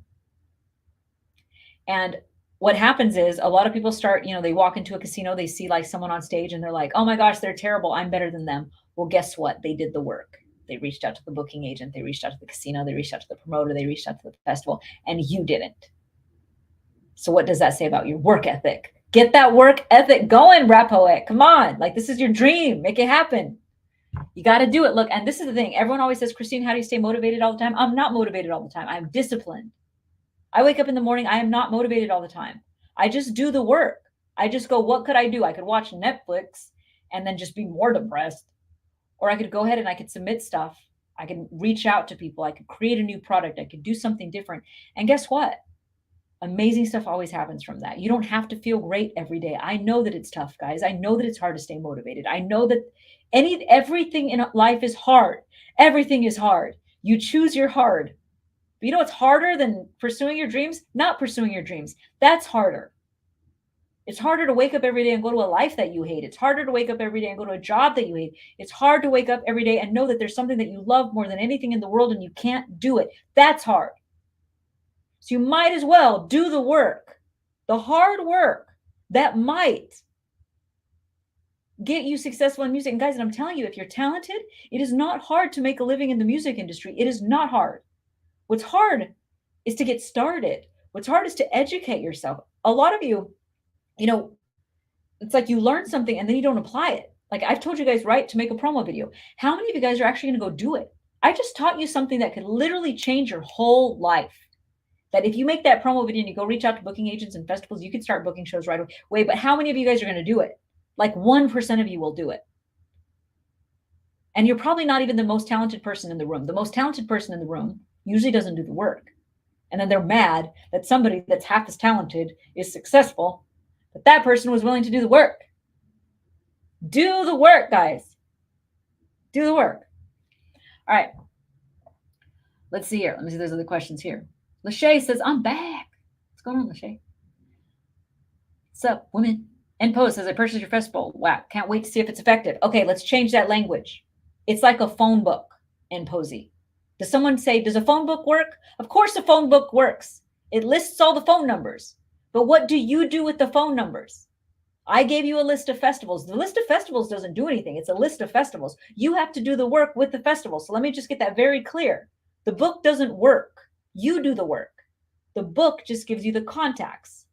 And what happens is a lot of people start, they walk into a casino, they see like someone on stage and they're like, oh my gosh, they're terrible. I'm better than them. Well, guess what? They did the work. They reached out to the booking agent. They reached out to the casino. They reached out to the promoter. They reached out to the festival, and you didn't. So what does that say about your work ethic? Get that work ethic going, Rapowit. Come on. Like, this is your dream. Make it happen. You got to do it. Look, and this is the thing. Everyone always says, Christine, how do you stay motivated all the time? I'm not motivated all the time. I'm disciplined. I wake up in the morning. I am not motivated all the time. I just do the work. I just go, what could I do? I could watch Netflix and then just be more depressed. Or I could go ahead and I could submit stuff. I could reach out to people. I could create a new product. I could do something different. And guess what? Amazing stuff always happens from that. You don't have to feel great every day. I know that it's tough, guys. I know that it's hard to stay motivated. I know that everything in life is hard. Everything is hard. You choose your hard. But you know what's harder than pursuing your dreams? Not pursuing your dreams. That's harder. It's harder to wake up every day and go to a life that you hate. It's harder to wake up every day and go to a job that you hate. It's hard to wake up every day and know that there's something that you love more than anything in the world and you can't do it. That's hard. So you might as well do the work, the hard work that might get you successful in music. And guys, I'm telling you, if you're talented, it is not hard to make a living in the music industry. It is not hard. What's hard is to get started. What's hard is to educate yourself. A lot of you, it's like you learn something and then you don't apply it. Like I've told you guys, right, to make a promo video. How many of you guys are actually going to go do it? I just taught you something that could literally change your whole life. That if you make that promo video and you go reach out to booking agents and festivals, you can start booking shows right away. But how many of you guys are going to do it? Like 1% of you will do it. And you're probably not even the most talented person in the room. The most talented person in the room usually doesn't do the work. And then they're mad that somebody that's half as talented is successful, but that person was willing to do the work. Do the work, guys. Do the work. All right. Let's see here. Let me see if there's other questions here. Lachey says, I'm back. What's going on, Lachey? What's up, women? And Post says, I purchased your festival. Wow. Can't wait to see if it's effective. Okay, let's change that language. It's like a phone book in Posey. Does someone say, does a phone book work? Of course a phone book works. It lists all the phone numbers. But what do you do with the phone numbers? I gave you a list of festivals. The list of festivals doesn't do anything. It's a list of festivals. You have to do the work with the festivals. So let me just get that very clear. The book doesn't work. You do the work. The book just gives you the contacts.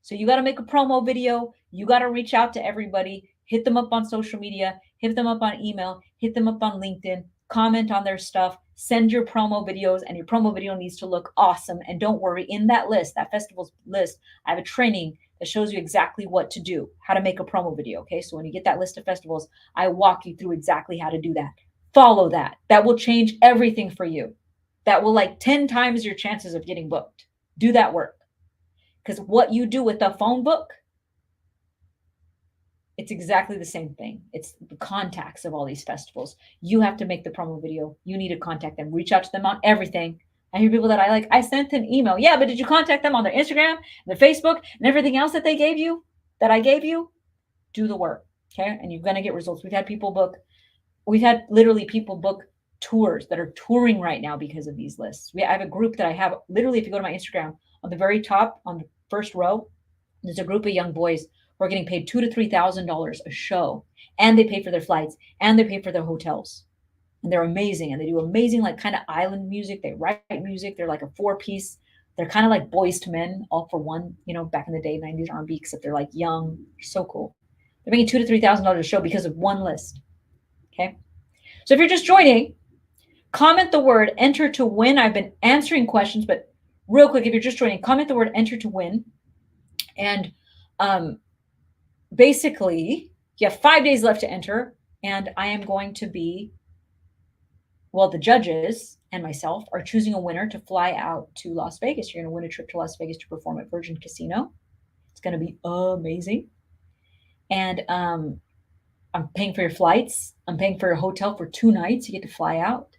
So you got to make a promo video. You got to reach out to everybody, hit them up on social media, hit them up on email, hit them up on LinkedIn, comment on their stuff, send your promo videos, and your promo video needs to look awesome. And don't worry, in that list, that festival's list, I have a training that shows you exactly what to do, how to make a promo video. Okay. So when you get that list of festivals, I walk you through exactly how to do that. Follow that. That will change everything for you. That will like 10 times your chances of getting booked. Do that work. Because what you do with the phone book, it's exactly the same thing. It's the contacts of all these festivals. You have to make the promo video. You need to contact them. Reach out to them on everything. I hear people that I sent an email. Yeah, but did you contact them on their Instagram, their Facebook, and everything else that they gave you, that I gave you? Do the work, okay? And you're going to get results. We've had literally people book tours that are touring right now because of these lists. I have a group that I have, literally, if you go to my Instagram, on the very top, on the first row, there's a group of young boys who are getting paid $2,000 to $3,000 a show, and they pay for their flights, and they pay for their hotels. And they're amazing, and they do amazing, like kind of island music. They write music. They're like a 4-piece. They're kind of like Boys to Men, all for one, back in the day, 90s R&B, except they're like young. So cool. They're making $2,000 to $3,000 a show because of one list. Okay. So if you're just joining, comment the word enter to win. I've been answering questions, but real quick, if you're just joining, comment the word enter to win. And basically, you have 5 days left to enter. And I am going to be, well, the judges and myself are choosing a winner to fly out to Las Vegas. You're going to win a trip to Las Vegas to perform at Virgin Casino. It's going to be amazing. And I'm paying for your flights. I'm paying for your hotel for 2 nights. You get to fly out.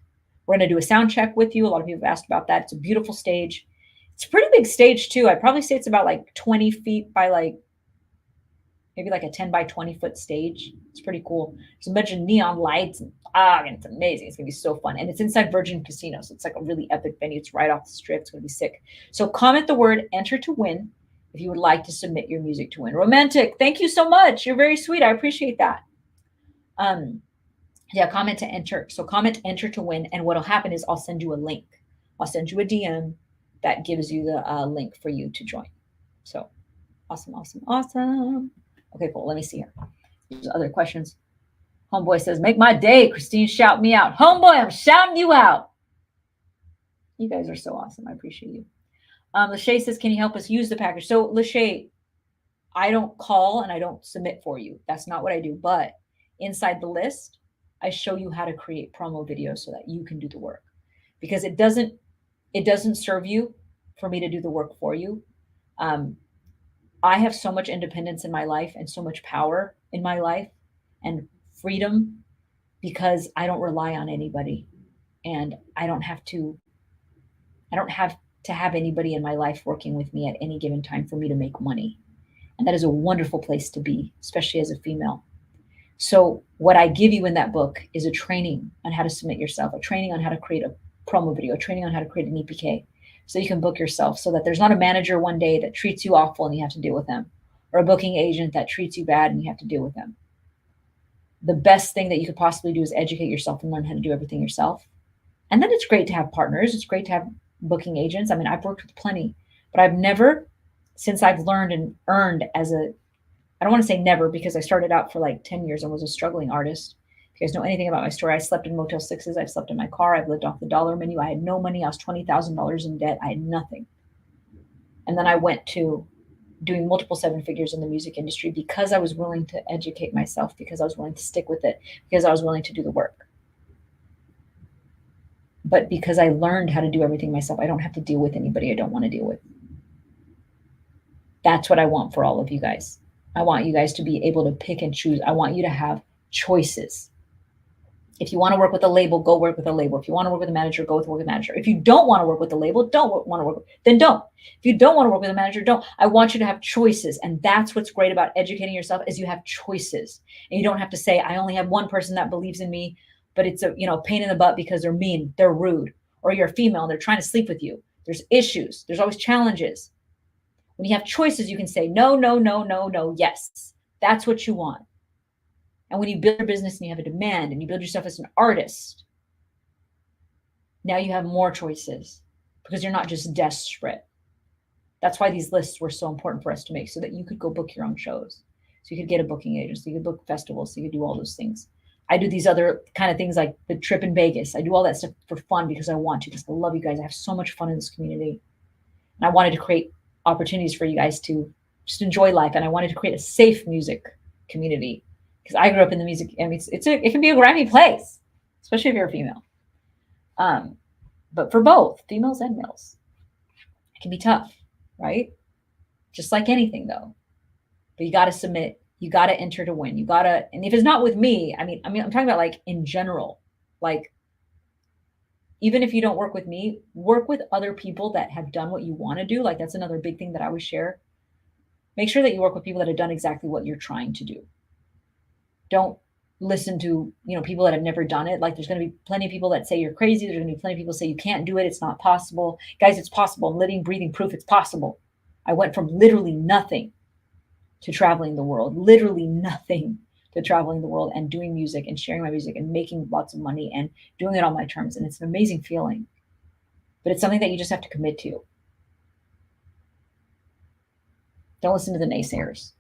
We're going to do a sound check with you. A lot of people have asked about that. It's a beautiful stage. It's a pretty big stage too. I'd probably say it's about like 20 feet by like maybe like a 10 by 20 foot stage. It's pretty cool. There's a bunch of neon lights and it's amazing. It's gonna be so fun. And it's inside Virgin Casino. So it's like a really epic venue. It's right off the strip. It's gonna be sick. So comment the word enter to win if you would like to submit your music to win. Romantic, thank you so much. You're very sweet. I appreciate that. Yeah, comment to enter. So comment enter to win. And what'll happen is I'll send you a link. I'll send you a DM that gives you the link for you to join. So awesome, awesome, awesome. Okay, cool. Let me see here. There's other questions. Homeboy says, make my day. Christine, shout me out. Homeboy, I'm shouting you out. You guys are so awesome. I appreciate you. Lachey says, can you help us use the package? So Lachey, I don't call and I don't submit for you. That's not what I do. But inside the list, I show you how to create promo videos so that you can do the work. Because it doesn't serve you for me to do the work for you. I have so much independence in my life and so much power in my life and freedom because I don't rely on anybody, and I don't have to have anybody in my life working with me at any given time for me to make money. And that is a wonderful place to be, especially as a female. So what I give you in that book is a training on how to submit yourself, a training on how to create a promo video, a training on how to create an EPK, so you can book yourself, so that there's not a manager one day that treats you awful and you have to deal with them, or a booking agent that treats you bad and you have to deal with them. The best thing that you could possibly do is educate yourself and learn how to do everything yourself. And then it's great to have partners. It's great to have booking agents. I mean, I've worked with plenty, but I've never, since I've learned and earned as a, I don't want to say never, because I started out for like 10 years and was a struggling artist. If you guys know anything about my story, I slept in Motel 6s. I've slept in my car. I've lived off the dollar menu. I had no money. I was $20,000 in debt. I had nothing. And then I went to doing multiple 7 figures in the music industry because I was willing to educate myself, because I was willing to stick with it, because I was willing to do the work. But because I learned how to do everything myself, I don't have to deal with anybody I don't want to deal with. That's what I want for all of you guys. I want you guys to be able to pick and choose. I want you to have choices. If you want to work with a label, go work with a label. If you want to work with a manager, go work with a manager. If you don't want to work with a label, don't want to work, then don't. If you don't want to work with a manager, don't. I want you to have choices. And that's what's great about educating yourself, is you have choices. And you don't have to say, I only have one person that believes in me, but it's a pain in the butt because they're mean, they're rude, or you're a female and they're trying to sleep with you. There's issues. There's always challenges. When you have choices, you can say no, no, no, no, no, yes. That's what you want. And when you build your business and you have a demand and you build yourself as an artist, now you have more choices because you're not just desperate. That's why these lists were so important for us to make, so that you could go book your own shows. So you could get a booking agent, so you could book festivals, so you could do all those things. I do these other kind of things like the trip in Vegas. I do all that stuff for fun because I want to, because I love you guys. I have so much fun in this community. And I wanted to create opportunities for you guys to just enjoy life. And I wanted to create a safe music community, because I grew up in the music. I mean, it can be a grimy place, especially if you're a female. But for both females and males, it can be tough, right? Just like anything, though. But you got to submit. You got to enter to win. You got to, and if it's not with me, I mean, I'm talking about like in general, like even if you don't work with me, work with other people that have done what you want to do. Like that's another big thing that I always share. Make sure that you work with people that have done exactly what you're trying to do. Don't listen to, people that have never done it. Like there's going to be plenty of people that say you're crazy. There's going to be plenty of people say you can't do it. It's not possible. Guys, it's possible. I'm living, breathing proof it's possible. I went from literally nothing to traveling the world, literally nothing to traveling the world and doing music and sharing my music and making lots of money and doing it on my terms. And it's an amazing feeling, but it's something that you just have to commit to. Don't listen to the naysayers.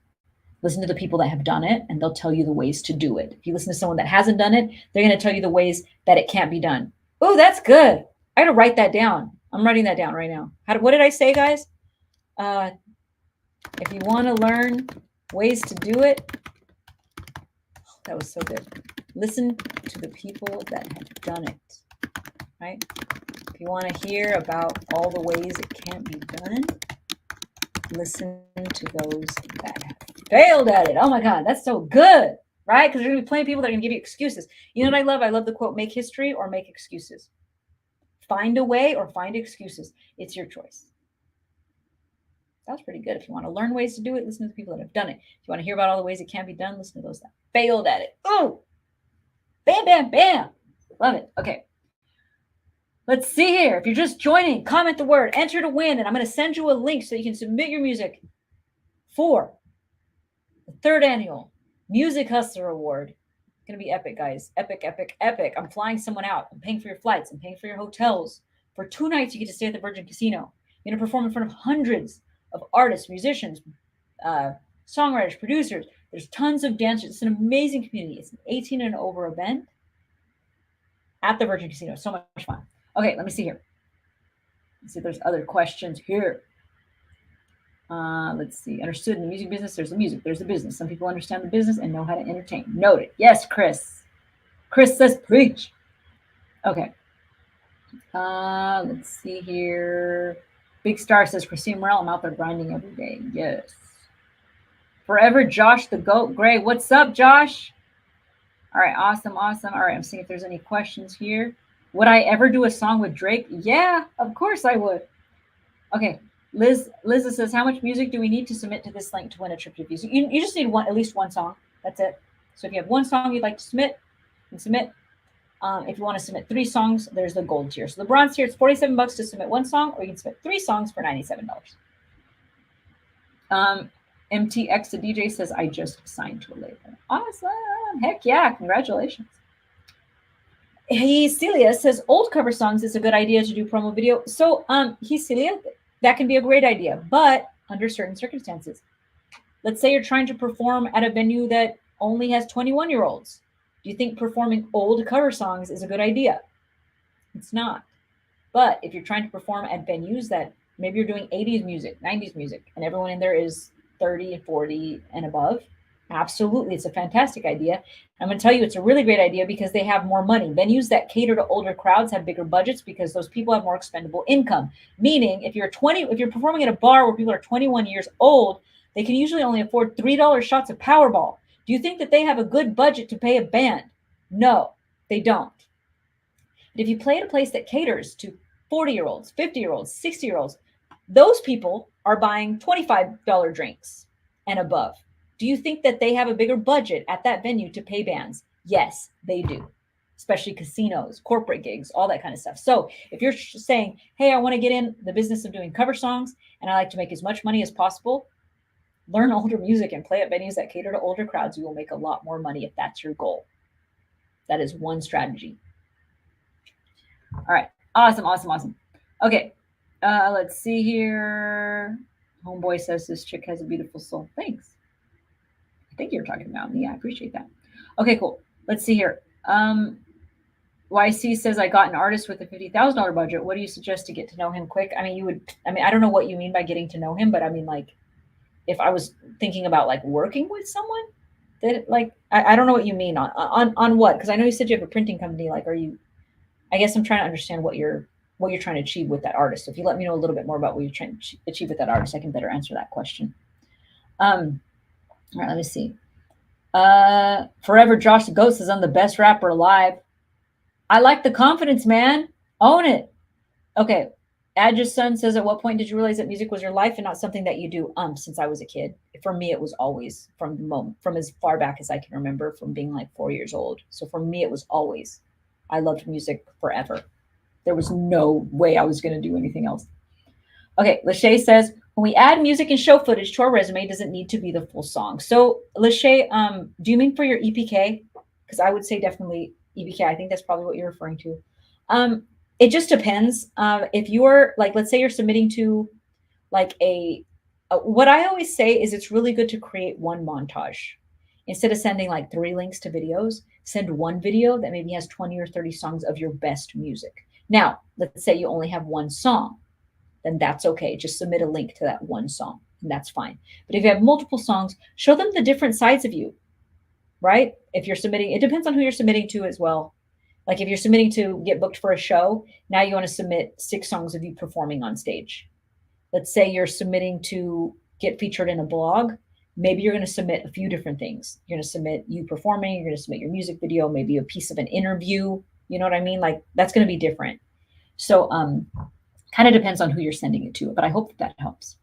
Listen to the people that have done it, and they'll tell you the ways to do it. If you listen to someone that hasn't done it, they're going to tell you the ways that it can't be done. Oh, that's good. I got to write that down. I'm writing that down right now. What did I say, guys? If you want to learn ways to do it, That was so good. Listen to the people that have done it, right? If you want to hear about all the ways it can be done, listen to those that have failed at it. Oh my God, that's so good, right? Because there's going to be plenty of people that are going to give you excuses. You know what I love? I love the quote, make history or make excuses. Find a way or find excuses. It's your choice. That's pretty good. If you want to learn ways to do it, listen to the people that have done it. If you want to hear about all the ways it can be done, listen to those that failed at it. Oh, bam, bam, bam. Love it. Okay. Let's see here. If you're just joining, comment the word, enter to win, and I'm going to send you a link so you can submit your music for the 3rd annual Music Hustler Award. It's going to be epic, guys. Epic, epic, epic. I'm flying someone out. I'm paying for your flights. I'm paying for your hotels. For 2 nights, you get to stay at the Virgin Casino. You're going to perform in front of hundreds of artists, musicians, songwriters, producers. There's tons of dancers. It's an amazing community. It's an 18 and over event at the Virgin Casino. So much fun. Okay, let me see here. Let's see if there's other questions here. Let's see. Understood in the music business, there's the music, there's the business. Some people understand the business and know how to entertain. Noted. Yes, Chris. Chris says preach. Okay. Let's see here. Big Star says, Christine Morel, I'm out there grinding every day. Yes. Forever Josh the Goat Gray. What's up, Josh? All right, awesome, awesome. All right, I'm seeing if there's any questions here. Would I ever do a song with Drake? Yeah, of course I would. Okay, Liza says, how much music do we need to submit to this link to win a trip to Views? You just need at least one song. That's it. So if you have one song you'd like to submit, you can submit. If you want to submit 3 songs, there's the gold tier. So the bronze tier, it's $47 to submit 1 song, or you can submit 3 songs for $97. MTX, the DJ, says, I just signed to a label. Awesome. Heck yeah. Congratulations. Celia says, old cover songs is a good idea to do promo video. So, Celia, that can be a great idea, but under certain circumstances. Let's say you're trying to perform at a venue that only has 21-year-olds. Do you think performing old cover songs is a good idea? It's not. But if you're trying to perform at venues that maybe you're doing 80s music, 90s music, and everyone in there is 30 and 40 and above, absolutely, it's a fantastic idea. I'm going to tell you it's a really great idea because they have more money. Venues that cater to older crowds have bigger budgets because those people have more expendable income. Meaning, if you're performing at a bar where people are 21 years old, they can usually only afford $3 shots of Powerball. Do you think that they have a good budget to pay a band? No, they don't. But if you play at a place that caters to 40-year-olds, 50-year-olds, 60-year-olds, those people are buying $25 drinks and above. Do you think that they have a bigger budget at that venue to pay bands? Yes, they do, especially casinos, corporate gigs, all that kind of stuff. So if you're saying, hey, I want to get in the business of doing cover songs and I like to make as much money as possible, learn older music and play at venues that cater to older crowds. You will make a lot more money if that's your goal. That is one strategy. All right. Awesome, awesome, awesome. Okay. Let's see here. Homeboy says this chick has a beautiful soul. Thanks. I think you're talking about me. I appreciate that. Okay, cool. Let's see here. YC says, I got an artist with a $50,000 budget. What do you suggest to get to know him quick? I mean, I don't know what you mean by getting to know him, but I mean, like, if I was thinking about like working with someone that like, I don't know what you mean on what, because I know you said you have a printing company. Like, I guess I'm trying to understand what you're trying to achieve with that artist. So if you let me know a little bit more about what you're trying to achieve with that artist, I can better answer that question. All right, let me see. Forever Josh the Ghost says, I'm the best rapper alive. I like the confidence, man. Own it. Okay. Adja's son says, at what point did you realize that music was your life and not something that you do? Since I was a kid. For me, it was always from as far back as I can remember, from being like 4 years old. So for me, it was always, I loved music forever. There was no way I was going to do anything else. Okay. Lachey says, when we add music and show footage to our resume, does it need to be the full song? So Lachey, do you mean for your EPK? Because I would say definitely EPK. I think that's probably what you're referring to. It just depends. If you're like, let's say you're submitting to like what I always say is it's really good to create one montage. Instead of sending like 3 links to videos, send one video that maybe has 20 or 30 songs of your best music. Now, let's say you only have one song, then that's okay. Just submit a link to that one song and that's fine. But if you have multiple songs, show them the different sides of you. right? If you're submitting, it depends on who you're submitting to as well. Like if you're submitting to get booked for a show, now you want to submit 6 songs of you performing on stage. Let's say you're submitting to get featured in a blog. Maybe you're going to submit a few different things. You're going to submit you performing, you're going to submit your music video, maybe a piece of an interview. You know what I mean? Like that's going to be different. So kind of depends on who you're sending it to, but I hope that helps.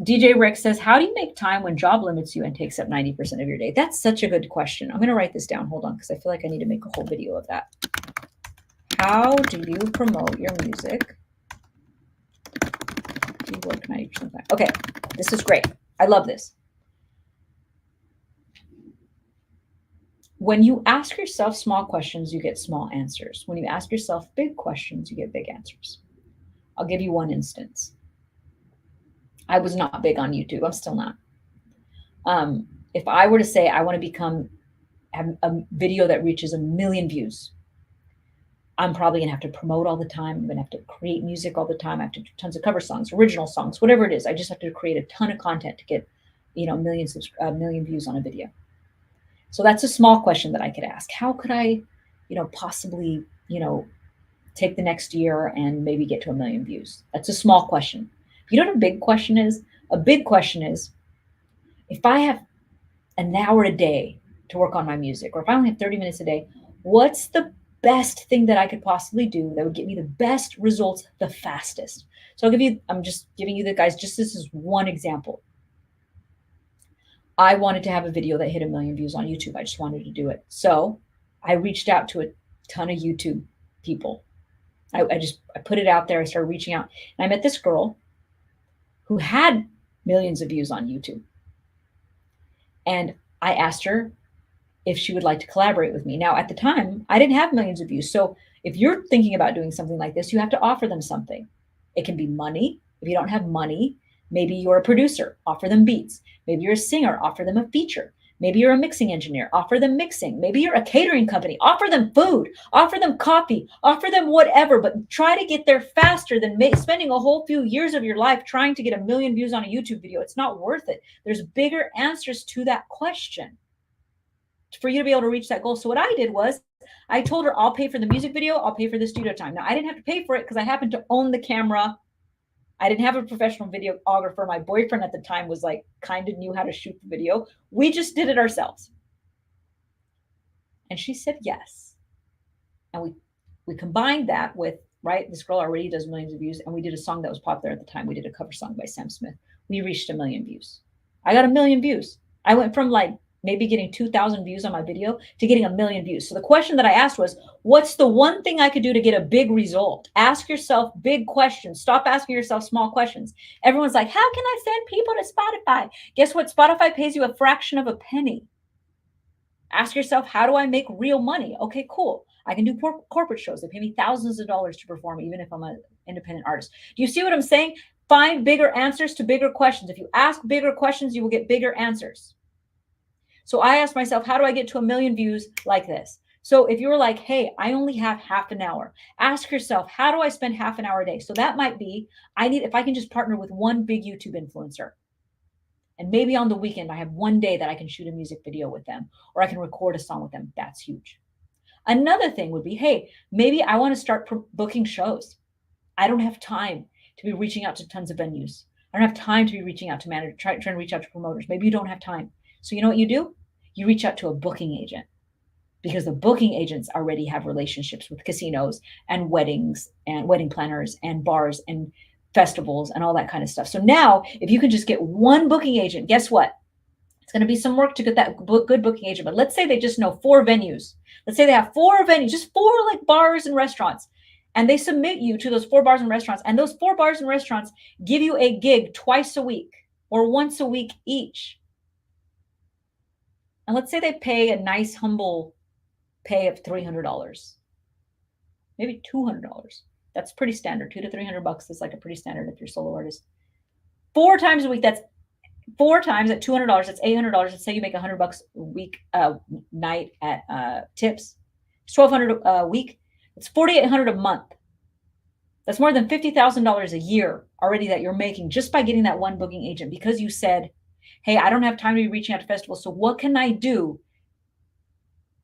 DJ Rick says, how do you make time when job limits you and takes up 90% of your day? That's such a good question. I'm going to write this down. Hold on, because I feel like I need to make a whole video of that. How do you promote your music? Do you work 90% of the time? Okay, this is great. I love this. When you ask yourself small questions, you get small answers. When you ask yourself big questions, you get big answers. I'll give you one instance. I was not big on YouTube. I'm still not. If I were to say I want to have a video that reaches 1 million views, I'm probably going to have to promote all the time. I'm going to have to create music all the time. I have to do tons of cover songs, original songs, whatever it is. I just have to create a ton of content to get, 1 million views on a video. So that's a small question that I could ask. How could I, possibly, take the next year and maybe get to 1 million views? That's a small question. You know what a big question is? A big question is, if I have an hour a day to work on my music, or if I only have 30 minutes a day, what's the best thing that I could possibly do that would get me the best results the fastest? So I'm just giving you the guys, just this is one example. I wanted to have a video that hit 1 million views on YouTube. I just wanted to do it. So I reached out to a ton of YouTube people. I put it out there. I started reaching out, and I met this girl who had millions of views on YouTube. And I asked her if she would like to collaborate with me. Now, at the time, I didn't have millions of views. So if you're thinking about doing something like this, you have to offer them something. It can be money. If you don't have money, maybe you're a producer, offer them beats. Maybe you're a singer, offer them a feature. Maybe you're a mixing engineer, offer them mixing. Maybe you're a catering company, offer them food, offer them coffee, offer them whatever, but try to get there faster than spending a whole few years of your life trying to get 1 million views on a YouTube video. It's not worth it. There's bigger answers to that question for you to be able to reach that goal. So what I did was I told her, I'll pay for the music video. I'll pay for the studio time. Now I didn't have to pay for it because I happened to own the camera. I didn't have a professional videographer. My boyfriend at the time was kind of knew how to shoot the video. We just did it ourselves. And she said yes. And we combined that with, right, this girl already does millions of views, and we did a song that was popular at the time. We did a cover song by Sam Smith. We reached 1 million views. I got 1 million views. I went from maybe getting 2,000 views on my video to getting 1 million views. So the question that I asked was, what's the one thing I could do to get a big result? Ask yourself big questions. Stop asking yourself small questions. Everyone's like, how can I send people to Spotify? Guess what? Spotify pays you a fraction of a penny. Ask yourself, how do I make real money? Okay, cool. I can do corporate shows. They pay me thousands of dollars to perform, even if I'm an independent artist. Do you see what I'm saying? Find bigger answers to bigger questions. If you ask bigger questions, you will get bigger answers. So I asked myself, how do I get to 1 million views like this? So if you're like, hey, I only have half an hour, ask yourself, how do I spend half an hour a day? So that might be, if I can just partner with one big YouTube influencer. And maybe on the weekend, I have one day that I can shoot a music video with them, or I can record a song with them. That's huge. Another thing would be, hey, maybe I want to start booking shows. I don't have time to be reaching out to tons of venues. I don't have time to be reaching out to managers, trying to reach out to promoters. Maybe you don't have time. So you know what you do? You reach out to a booking agent, because the booking agents already have relationships with casinos and weddings and wedding planners and bars and festivals and all that kind of stuff. So now if you can just get one booking agent, guess what? It's going to be some work to get that good booking agent. But let's say they just know 4 venues. Let's say they have 4 venues, just 4 bars and restaurants. And they submit you to those 4 bars and restaurants. And those 4 bars and restaurants give you a gig twice a week or once a week each. And let's say they pay a nice, humble pay of $300, maybe $200. That's pretty standard. $200 to $300 is a pretty standard if you're a solo artist. 4 times a week, that's 4 times at $200. That's $800. Let's say you make $100 a week, night at tips. It's $1,200 a week. It's $4,800 a month. That's more than $50,000 a year already that you're making just by getting that one booking agent, because you said, Hey, I don't have time to be reaching out to festivals. So what can I do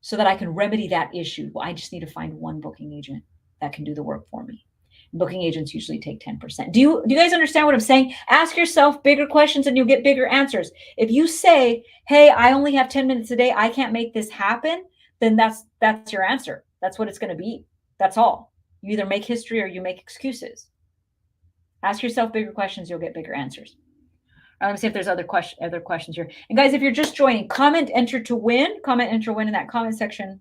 so that I can remedy that issue? Well, I just need to find one booking agent that can do the work for me. Booking agents usually take 10%. Do you guys understand what I'm saying? Ask yourself bigger questions and you'll get bigger answers. If you say, hey, I only have 10 minutes a day, I can't make this happen, then that's your answer. That's what it's going to be. That's all. You either make history or you make excuses. Ask yourself bigger questions, you'll get bigger answers. Let me see if there's other questions here. And guys, if you're just joining, comment enter to win. Comment enter win in that comment section.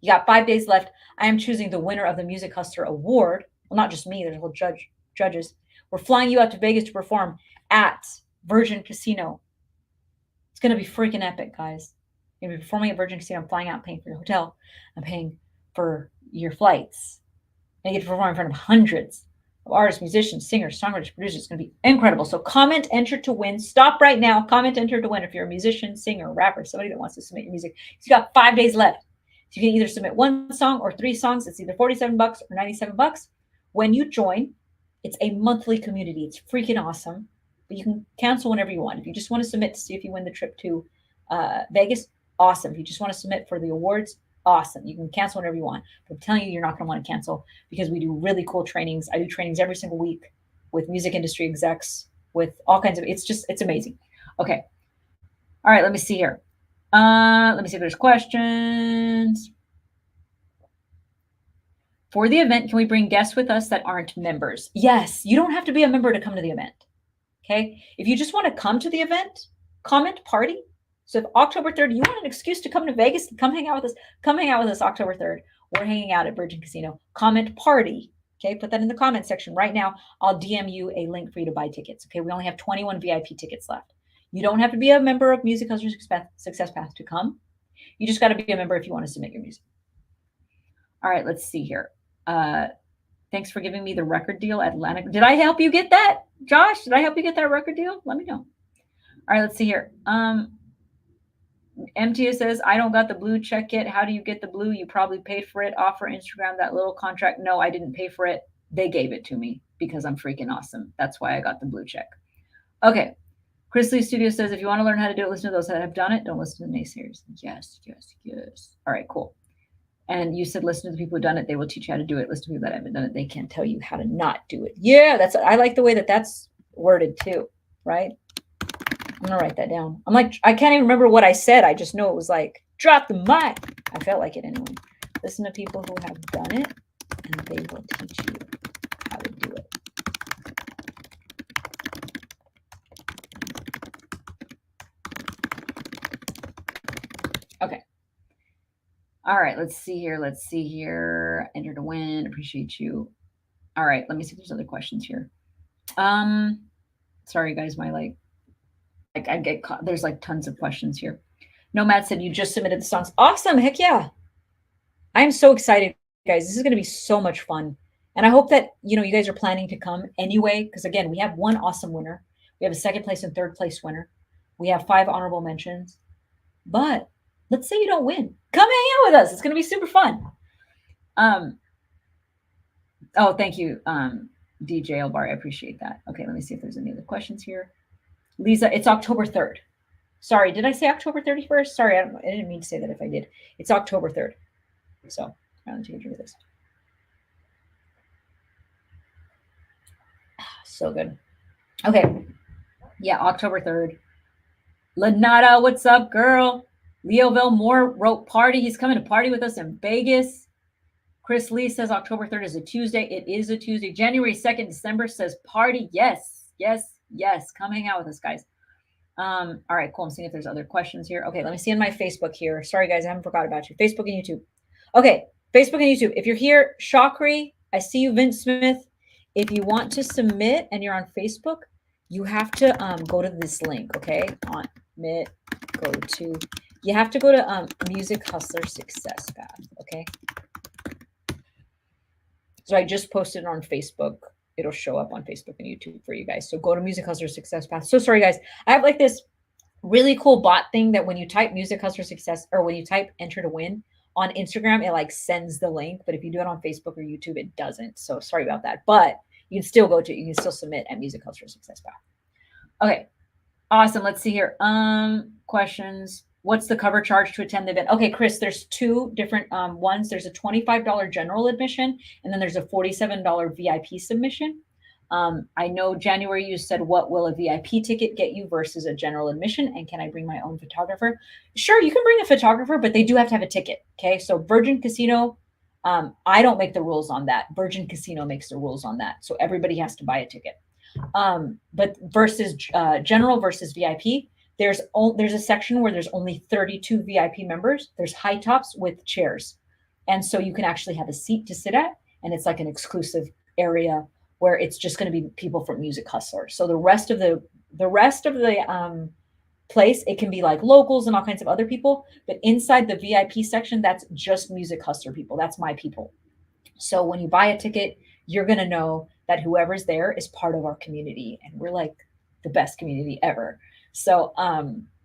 You got 5 days left. I am choosing the winner of the Music Hustler Award. Well, not just me. There's a whole judges. We're flying you out to Vegas to perform at Virgin Casino. It's going to be freaking epic, guys. You're going to be performing at Virgin Casino. I'm flying out, paying for your hotel. I'm paying for your flights. And you get to perform in front of hundreds of artists, musicians, singers, songwriters, producers. It's going to be incredible. So comment enter to win. Stop right now. Comment enter to win if you're a musician, singer, rapper, somebody that wants to submit your music. So you got 5 days left. So you can either submit 1 song or 3 songs. It's either $47 or $97. When you join, it's a monthly community. It's freaking awesome. But you can cancel whenever you want. If you just want to submit to see if you win the trip to Vegas, awesome. If you just want to submit for the awards, awesome. You can cancel whenever you want. But I'm telling you, you're not going to want to cancel because we do really cool trainings. I do trainings every single week with music industry execs, with all kinds of, it's amazing. Okay. All right, let me see here. Let me see if there's questions. For the event, can we bring guests with us that aren't members? Yes, you don't have to be a member to come to the event. Okay. If you just want to come to the event, comment party. So if October 3rd, you want an excuse to come to Vegas, come hang out with us. Come hang out with us October 3rd. We're hanging out at Virgin Casino. Comment party. Okay. Put that in the comment section right now. I'll DM you a link for you to buy tickets. Okay. We only have 21 VIP tickets left. You don't have to be a member of Music Hustlers Success Path to come. You just got to be a member if you want to submit your music. All right. Let's see here. Thanks for giving me the record deal at Atlantic. Did I help you get that? Josh, did I help you get that record deal? Let me know. All right, let's see here. MTA says, I don't got the blue check yet. How do you get the blue? You probably paid for it. Offer Instagram that little contract. No, I didn't pay for it. They gave it to me because I'm freaking awesome. That's why I got the blue check. Okay. Chris Lee Studio says, if you want to learn how to do it, listen to those that have done it. Don't listen to the naysayers. Yes, yes, yes. All right, cool. And you said, listen to the people who've done it. They will teach you how to do it. Listen to people that haven't done it. They can't tell you how to not do it. Yeah, I like the way that's worded too, right? I'm going to write that down. I'm like, I can't even remember what I said. I just know it was like, drop the mic. I felt like it anyway. Listen to people who have done it and they will teach you how to do it. Okay. All right, let's see here. Enter to win. Appreciate you. All right, let me see if there's other questions here. Sorry guys, my I get caught. There's like tons of questions here. Nomad said you just submitted the songs. Awesome, heck yeah. I'm so excited, guys. This is going to be so much fun. And I hope that, you guys are planning to come anyway, because again, we have one awesome winner. We have a 2nd place and 3rd place winner. We have 5 honorable mentions. But let's say you don't win. Come hang out with us. It's going to be super fun. Oh, thank you, DJ Elbar. I appreciate that. Okay, let me see if there's any other questions here. Lisa, it's October 3rd. Sorry, did I say October 31st? Sorry, I didn't mean to say that if I did. It's October 3rd. So I'm going to take a drink of this. So good. Okay. Yeah, October 3rd. Lanata, what's up, girl? Leo Moore wrote party. He's coming to party with us in Vegas. Chris Lee says October 3rd is a Tuesday. It is a Tuesday. January 2nd, December says party. Yes, yes, yes. Come hang out with us, guys. All right, cool. I'm seeing if there's other questions here. Okay, let me see in my Facebook here. Sorry, guys, I haven't forgot about you. Facebook and YouTube. Okay, Facebook and YouTube. If you're here, Shakri, I see you, Vince Smith. If you want to submit and you're on Facebook, you have to go to this link, okay? You have to go to Music Hustler Success Path, okay? So I just posted it on Facebook. It'll show up on Facebook and YouTube for you guys. So go to Music Hustler Success Path. So sorry, guys. I have like this really cool bot thing that when you type Music Hustler Success, or when you type enter to win on Instagram, it like sends the link. But if you do it on Facebook or YouTube, it doesn't. So sorry about that. But you can still go to it. You can still submit at Music Hustler Success Path. Okay. Awesome. Let's see here. Questions. What's the cover charge to attend the event? Okay, Chris, there's two different ones. There's a $25 general admission, and then there's a $47 VIP submission. I know January you said, what will a VIP ticket get you versus a general admission? And can I bring my own photographer? Sure, you can bring a photographer, but they do have to have a ticket. Okay, so Virgin Casino, I don't make the rules on that. Virgin Casino makes the rules on that. So everybody has to buy a ticket. But versus general versus VIP, there's a section where there's only 32 VIP members. There's high tops with chairs, and so you can actually have a seat to sit at, and it's like an exclusive area where it's just going to be people from Music Hustler. So the rest of the place, it can be like locals and all kinds of other people, but inside the VIP section, that's just Music Hustler people. That's my people. So when you buy a ticket, you're going to know that whoever's there is part of our community, and we're like the best community ever. So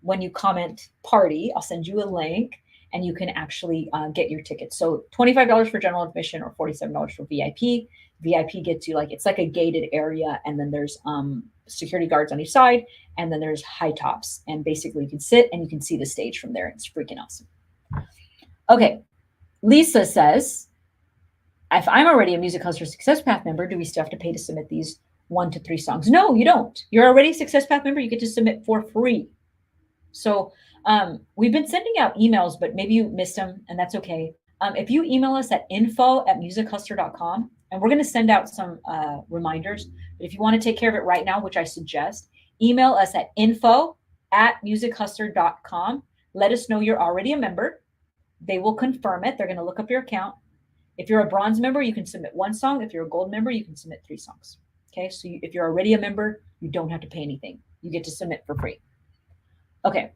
when you comment party, I'll send you a link and you can actually get your tickets. So $25 for general admission or $47 for VIP. VIP gets you like, it's like a gated area, and then there's security guards on each side, and then there's high tops, and basically you can sit and you can see the stage from there. It's freaking awesome. Okay, Lisa says, if I'm already a Music Hustler Success Path member, do we still have to pay to submit these 1 to 3 songs? No, you don't. You're already a Success Path member. You get to submit for free. So we've been sending out emails, but maybe you missed them, and that's okay. If you email us at info@musichustler.com, and we're going to send out some reminders, but if you want to take care of it right now, which I suggest, email us at info@musichustler.com. Let us know you're already a member. They will confirm it. They're going to look up your account. If you're a bronze member, you can submit 1 song. If you're a gold member, you can submit 3 songs. Okay, so if you're already a member, you don't have to pay anything. You get to submit for free. Okay,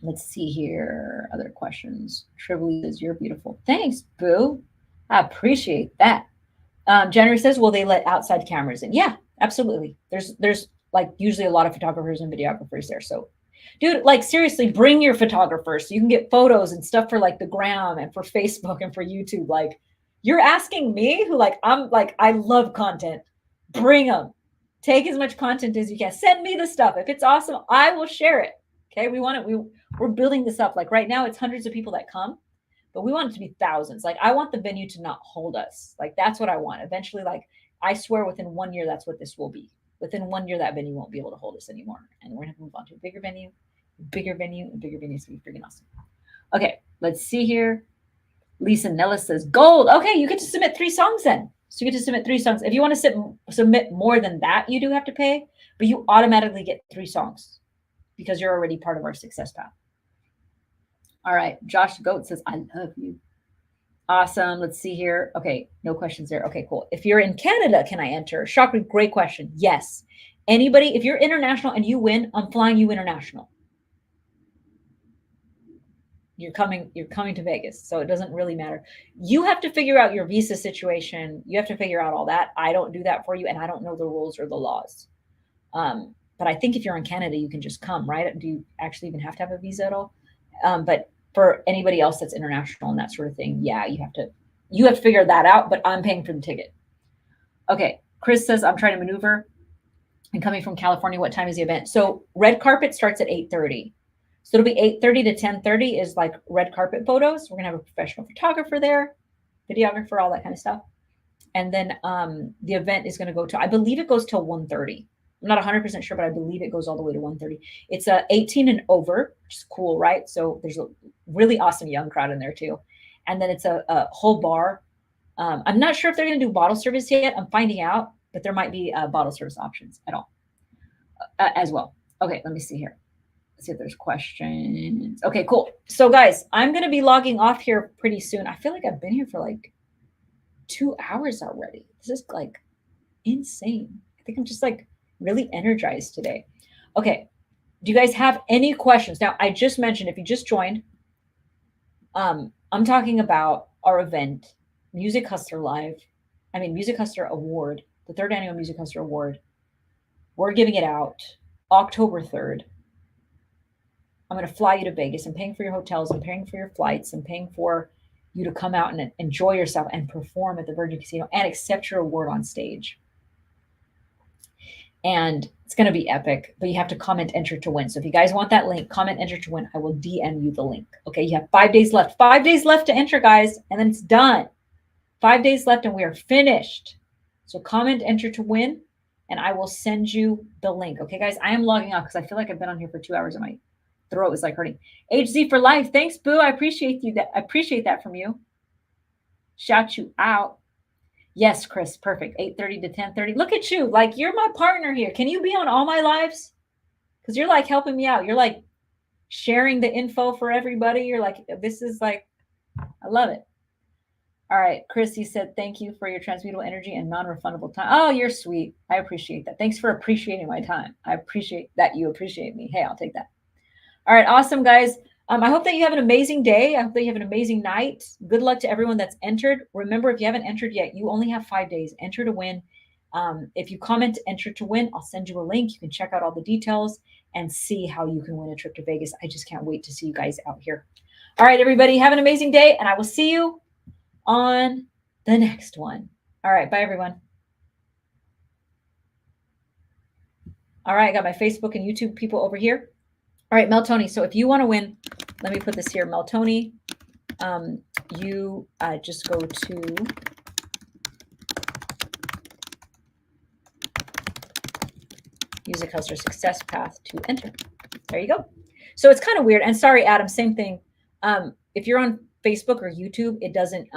let's see here. Other questions. Trively says, you're beautiful. Thanks, boo. I appreciate that. January says, will they let outside cameras in? Yeah, absolutely. There's like usually a lot of photographers and videographers there. So dude, like seriously, bring your photographer so you can get photos and stuff for like the gram and for Facebook and for YouTube. Like, you're asking me who I love content. Bring them. Take as much content as you can. Send me the stuff. If it's awesome, I will share it. Okay, we want it. We're building this up. Like right now, it's hundreds of people that come, but we want it to be thousands. Like I want the venue to not hold us. Like that's what I want. Eventually, like I swear, within 1 year, that's what this will be. Within 1 year, that venue won't be able to hold us anymore, and we're gonna have to move on to a bigger venue. Bigger venue, and bigger venues to be freaking awesome. Okay, let's see here. Lisa Nellis says gold. Okay, you get to submit 3 songs then. So you get to submit 3 songs. If you want to submit more than that, you do have to pay, but you automatically get 3 songs because you're already part of our Success Path. All right, Josh Goat says, I love you. Awesome. Let's see here. Okay, no questions there. Okay, cool. If you're in Canada, can I enter? Shakri, great question. Yes. Anybody, if you're international and you win, I'm flying you international. You're coming to Vegas, so it doesn't really matter. You have to figure out your visa situation. You have to figure out all that. I don't do that for you, and I don't know the rules or the laws. But I think if you're in Canada, you can just come, right? Do you actually even have to have a visa at all? But for anybody else that's international and that sort of thing, yeah, you have to figure that out, but I'm paying for the ticket. Okay, Chris says, I'm trying to maneuver and coming from California. What time is the event? So red carpet starts at 8:30. So it'll be 8:30 to 10:30 is like red carpet photos. We're gonna have a professional photographer there, videographer, all that kind of stuff. And then the event is gonna go to, I believe it goes till 1:30. I'm not 100% sure, but I believe it goes all the way to 1:30. It's 18 and over, which is cool, right? So there's a really awesome young crowd in there too. And then it's a whole bar. I'm not sure if they're gonna do bottle service yet. I'm finding out, but there might be bottle service options at all as well. Okay, let me see here. Let's see if there's questions. Okay, cool. So guys, I'm going to be logging off here pretty soon. I feel like I've been here for like 2 hours already. This is like insane. I think I'm just like really energized today. Okay. Do you guys have any questions? Now, I just mentioned, if you just joined, I'm talking about our event, Music Hustler Music Hustler Award, the 3rd annual Music Hustler Award. We're giving it out October 3rd. I'm going to fly you to Vegas. I'm paying for your hotels. I'm paying for your flights. I'm paying for you to come out and enjoy yourself and perform at the Virgin Casino and accept your award on stage. and it's going to be epic, but you have to comment enter to win. So if you guys want that link, comment enter to win. I will DM you the link. Okay, you have 5 days left. 5 days left to enter, guys, and then it's done. 5 days left and we are finished. So comment enter to win and I will send you the link. Okay, guys, I am logging off because I feel like I've been on here for 2 hours and my throat is like hurting. HZ for life. Thanks, Boo. I appreciate you. I appreciate that from you. Shout you out. Yes, Chris, perfect. 8:30 to 10:30. Look at you. Like, you're my partner here. Can you be on all my lives? Because you're like helping me out. You're like sharing the info for everybody. You're like, this is like, I love it. All right. Chrissy said, thank you for your transmutable energy and non-refundable time. Oh, you're sweet. I appreciate that. Thanks for appreciating my time. I appreciate that you appreciate me. Hey, I'll take that. All right. Awesome, guys. I hope that you have an amazing day. I hope that you have an amazing night. Good luck to everyone that's entered. Remember, if you haven't entered yet, you only have 5 days. Enter to win. If you comment enter to win, I'll send you a link. You can check out all the details and see how you can win a trip to Vegas. I just can't wait to see you guys out here. All right, everybody, have an amazing day, and I will see you on the next one. All right, bye, everyone. All right, I got my Facebook and YouTube people over here. All right, Meltoni. So if you want to win, let me put this here. Meltoni, you just go to Music Hustler Success Path to enter. There you go. So it's kind of weird. And sorry, Adam, same thing. If you're on Facebook or YouTube, it doesn't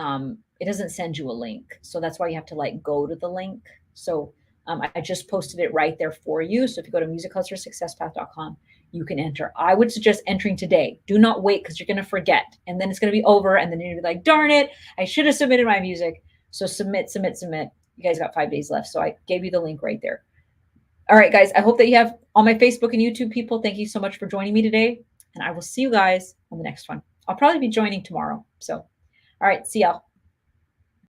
send you a link. So that's why you have to like go to the link. So I just posted it right there for you. So if you go to musichustlersuccesspath.com, you can enter. I would suggest entering today. Do not wait because you're going to forget. And then it's going to be over. And then you're going to be like, darn it, I should have submitted my music. So submit. You guys got 5 days left. So I gave you the link right there. All right, guys, I hope that you have all my Facebook and YouTube people. Thank you so much for joining me today. And I will see you guys on the next one. I'll probably be joining tomorrow. So, all right, see y'all.